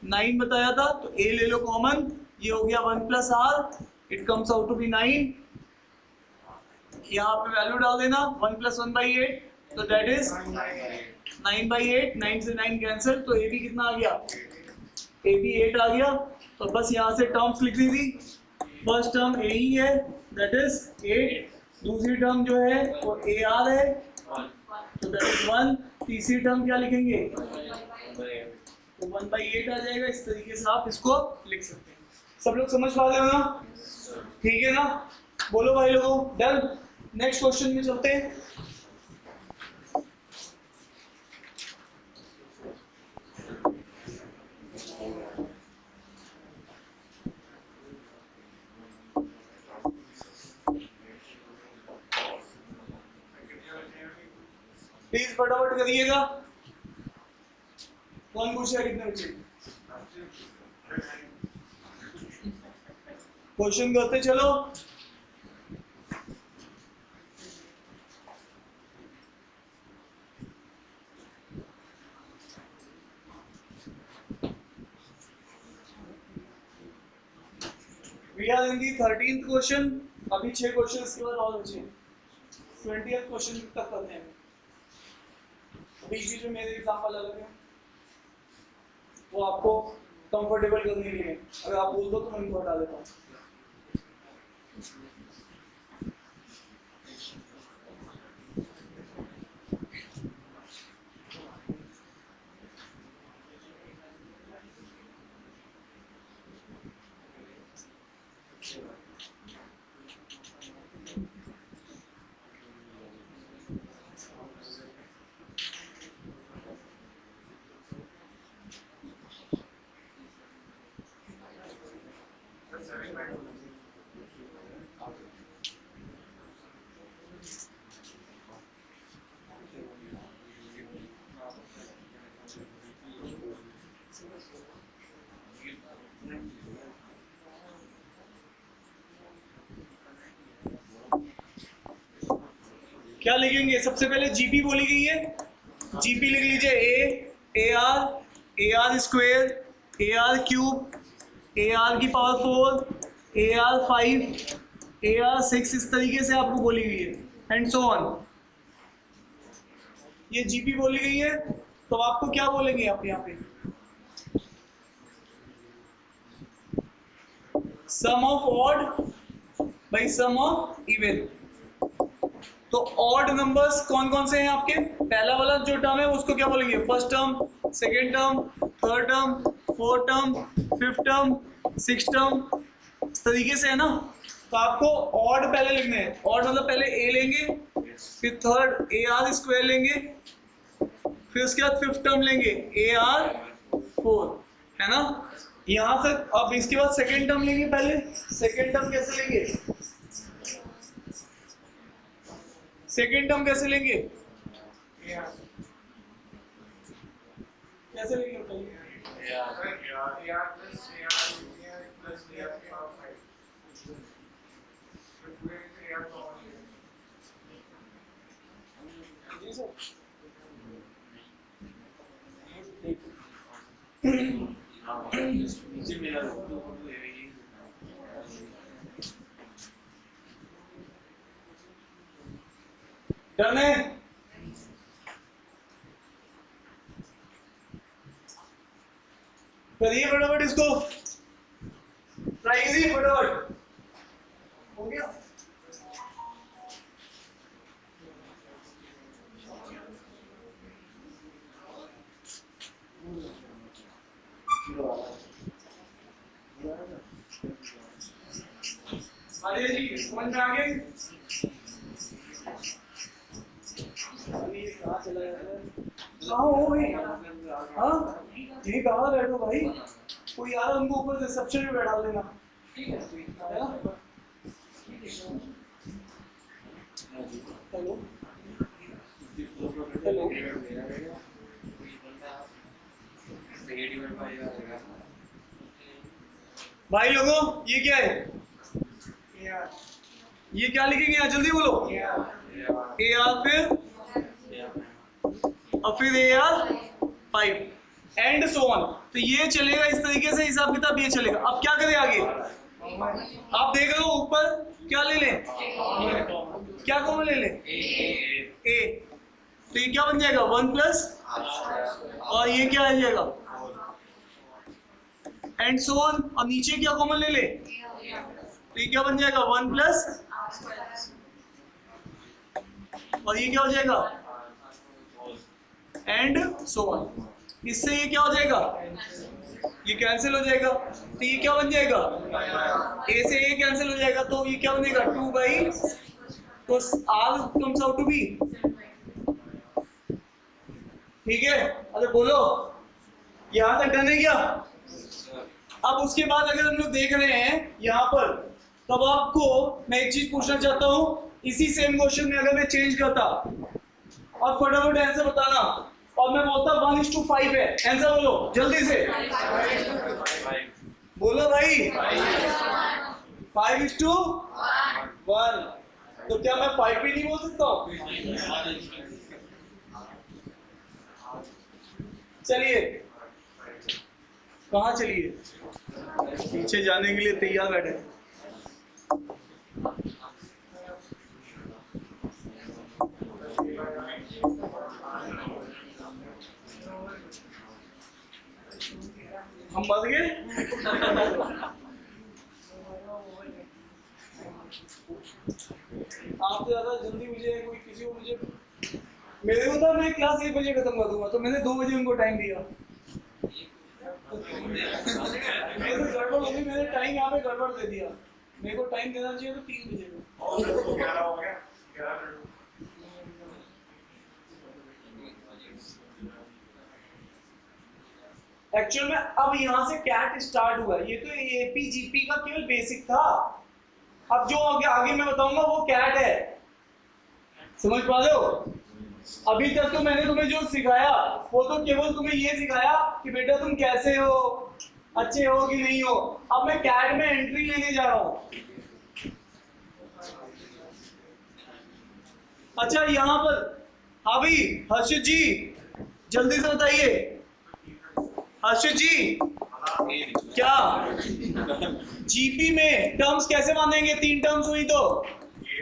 9 बताया था, तो a ले लो कॉमन, ये हो गया 1 plus r, it comes out to be 9। यहाँ पे वैल्यू डाल देना 1 प्लस 1/8, तो दैट इज 9/8, 9 से 9 कैंसिल, तो a भी कितना आ गया? a भी 8 आ गया। तो बस यहाँ से टर्म्स लिख दी थी, फर्स्ट टर्म a ही है दैट इज 8, दूसरी टर्म जो है वो ए आर है तो दैट इज 1, तीसरी टर्म क्या लिखेंगे? तो 1/8 आ जाएगा। इस तरीके से आप इसको लिख सकते हैं। सब लोग समझ पा रहे हो ना? ठीक है ना? बोलो भाई लोगों, डन। नेक्स्ट क्वेश्चन में चलते हैं। प्लीज फटाफट करिएगा। कौन पूछेगा? कितने बच्चे? क्वेश्चन करते चलो। We are in the 13th question. अभी 6 क्वेश्चन इसके बाद और बचे। 20th क्वेश्चन तक करते हैं। बीच में मेरे एग्जाम्पल अलग है, वो आपको कंफर्टेबल करने के लिए, अगर आप बोल दो तो मैं इनको हटा देता हूँ। क्या लिखेंगे? सबसे पहले जीपी बोली गई है, जीपी लिख लीजिए A R square, A R cube, A R की power 4, A R 5, A R 6, इस तरीके से आपको बोली गई है एंड सो ऑन। ये जीपी बोली गई है, तो आपको क्या बोलेंगे आप यहाँ पे? Sum of odd by sum of even. तो ऑड नंबर्स कौन कौन से हैं आपके? पहला वाला जो टर्म है उसको क्या बोलेंगे? First term, second term, third term, fourth term, fifth term, six term, इस तरीके से है ना। तो आपको ऑड पहले लिखने हैं। ऑड मतलब पहले ए लेंगे, फिर थर्ड ए आर स्क्वायर लेंगे, फिर उसके बाद फिफ्थ टर्म लेंगे ए आर 4, है ना। यहां से अब इसके बाद सेकेंड टर्म लेंगे। पहले सेकेंड टर्म कैसे लेंगे? सेकेंड टर्म कैसे लेंगे? कैसे लेंगे बताइए? जी सर। डन है? करिए फटाफट इसको, ट्राई कीजिए फटाफट। हो गया? अरे जी समझ में आ गए? कहाँ हो भाई? हाँ यही कहाँ बैठो भाई, कोई यार उनको ऊपर रिसेप्शन में बैठा लेना। हेलो हेलो, भाई लोगों ये क्या है? ये क्या लिखेंगे यार, जल्दी बोलो। ए आर फिर और फिर ए आर 5 एंड सो ऑन। तो ये चलेगा इस तरीके से, हिसाब किताब ये चलेगा। अब क्या करें आगे? आप देख रहे हो ऊपर क्या ले लें? क्या कॉमन ले लें? ए। तो ये क्या बन जाएगा? 1 प्लस, और ये क्या आ जाएगा? And so on. और नीचे क्या कॉमन ले ले? तो ये क्या बन जाएगा? 1 प्लस, और ये क्या हो जाएगा? And so on. इससे ये क्या हो जाएगा? ये कैंसिल हो जाएगा। तो ये क्या बन जाएगा? ए से ए कैंसिल हो जाएगा, तो ये क्या बनेगा? 2 बाई, तो r comes out to be. ठीक है? अरे बोलो, यहां तक डन है क्या? अब उसके बाद अगर हम लोग देख रहे हैं यहाँ पर, तब आपको मैं एक चीज पूछना चाहता हूं। इसी सेम क्वेश्चन में अगर मैं चेंज करता और फटाफट आंसर बताना, और मैं बोलता 1:5 है, आंसर बोलो जल्दी से। बोलो भाई 5:1। तो क्या मैं 5 भी नहीं बोल सकता हूँ? चलिए कहाँ चलिए, पीछे जाने के लिए तैयार बैठे। हम मर गए? आपसे ज्यादा जल्दी मुझे कोई किसी को, मुझे मेरे को था मैं क्लास 1 बजे खत्म कर दूंगा, तो मैंने 2 बजे उनको टाइम दिया। मेरे को गड़बड़ होगी, मैंने टाइम यहाँ पे गड़बड़ दे दिया। मेरे को टाइम देना चाहिए तो 3 बजे को। एक्चुअल में अब यहाँ से कैट स्टार्ट हुआ है। ये तो एपीजीपी का केवल बेसिक था। अब जो आगे मैं बताऊंगा वो कैट है। समझ पा रहे हो? अभी तक तो मैंने तुम्हें जो सिखाया वो तो केवल तुम्हें ये सिखाया कि बेटा तुम कैसे हो, अच्छे हो कि नहीं हो। अब मैं कैट में एंट्री लेने जा रहा हूं। अच्छा यहाँ पर, हाँ भाई हर्षित जी जल्दी से बताइए, हर्षित जी क्या जीपी में टर्म्स कैसे मानेंगे? 3 टर्म्स हुई तो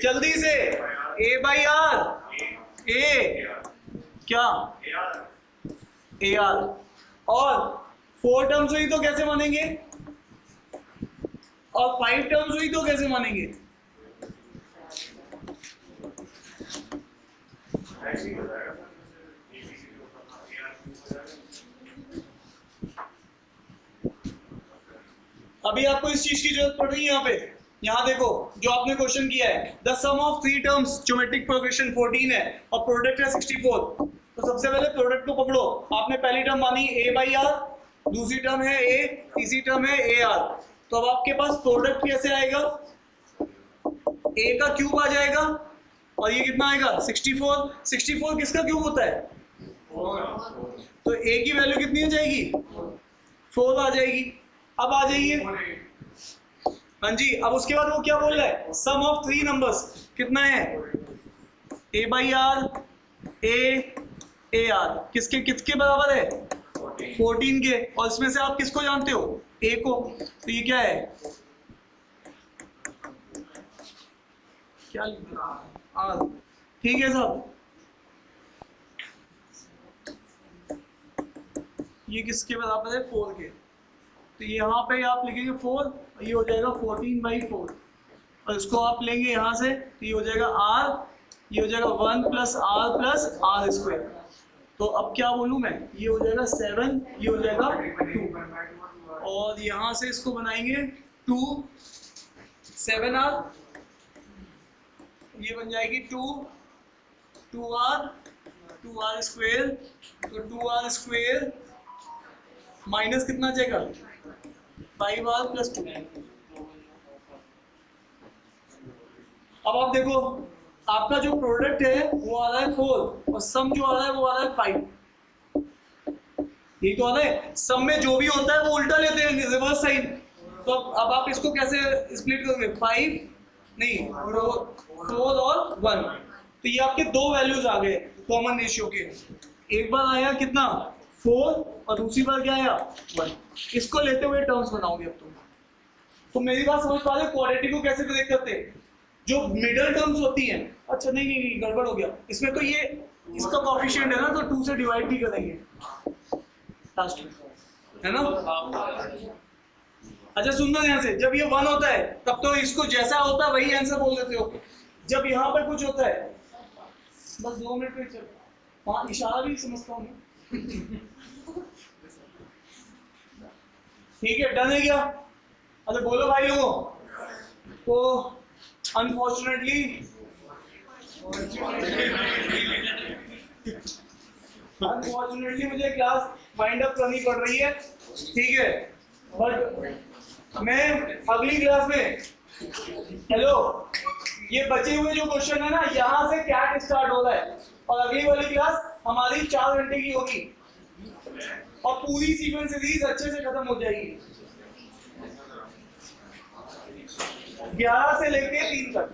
जल्दी से, ए बाई आर, ए क्या ए आर, और 4 टर्म्स हुई तो कैसे मानेंगे, और 5 टर्म्स हुई तो कैसे मानेंगे? अभी आपको इस चीज की जरूरत पड़ रही है यहाँ पे, यहाँ देखो जो आपने क्वेश्चन किया है, the sum of 3 terms geometric progression 14 है और प्रोडक्ट है 64। तो सबसे पहले प्रोडक्ट को पकड़ो। आपने पहली टर्म मानी a बाई आर, दूसरी टर्म है a, तीसरी टर्म है ए आर। तो अब आपके पास प्रोडक्ट कैसे आएगा? a का क्यूब आ जाएगा और ये कितना आएगा 64। 64 किसका क्यूब होता है? तो a की वैल्यू कितनी हो जाएगी? 4 आ जाएगी। अब आ जाइए, हाँ जी, अब उसके बाद वो क्या बोल रहा है? सम ऑफ 3 नंबर्स कितना है? a by r, a r किसके किसके बराबर है? 14 के। और इसमें से आप किसको जानते हो? a को। तो ये क्या है? क्या आर, ठीक है साहब। ये किसके बराबर है? 4 के। तो यहाँ पे आप लिखेंगे 4, ये हो जाएगा 14 बाई 4, और इसको आप लेंगे यहाँ से तो ये हो जाएगा r, ये हो जाएगा 1 प्लस आर स्क्वायर। तो अब क्या बोलूँ मैं? ये हो जाएगा 7, ये हो जाएगा 2, और यहाँ से इसको बनाएंगे 2, 7r, ये बन जाएगी 2r स्क्वायर। तो 2r स्क्वायर माइनस कितना जाएगा? 5r plus 2। अब आप देखो आपका जो प्रोडक्ट है वो आ रहा है 4 और सम जो आ रहा है वो आ रहा है 5। ये तो आ रहा है, सम में जो भी होता है वो उल्टा लेते हैं, रिवर्स साइन। तो अब आप इसको कैसे स्प्लिट करोगे? 5 नहीं, 4 और 1। तो ये आपके 2 वैल्यूज आ गए कॉमन रेशियो के। एक बार आया कितना? 4 और दूसरी बार क्या आया? 1। इसको लेते हुए टर्म्स बनाओगे अब तुम। तो मेरी बात समझ पा रहे? क्वाड्रेटिक को कैसे ब्रेक करते हैं? जो मिडल टर्म्स होती हैं, अच्छा नहीं गड़बड़ हो गया इसमें। तो ये इसका कोएफिशिएंट है ना, तो 2 से डिवाइड भी करेंगे लास्ट में, है ना? अच्छा सुन लो ध्यान से, जब ये 1 होता है तब तो इसको जैसा होता है वही आंसर बोल देते हो। जब यहाँ पर कुछ होता है, बस 2 मिनट पे चल, वहां इशारा भी समझता हूँ। ठीक है, डन है क्या? अच्छा बोलो भाई लोगों। तो अनफॉर्चुनेटली मुझे क्लास वाइंड अप करनी पड़ रही है, ठीक है? बट मैं अगली क्लास में, हेलो, ये बचे हुए जो क्वेश्चन है ना, यहाँ से कैट स्टार्ट हो रहा है और अगली वाली क्लास हमारी 4 घंटे की होगी और पूरी सीक्वेंस सीरीज अच्छे से खत्म हो जाएगी 11 से लेके 3 तक।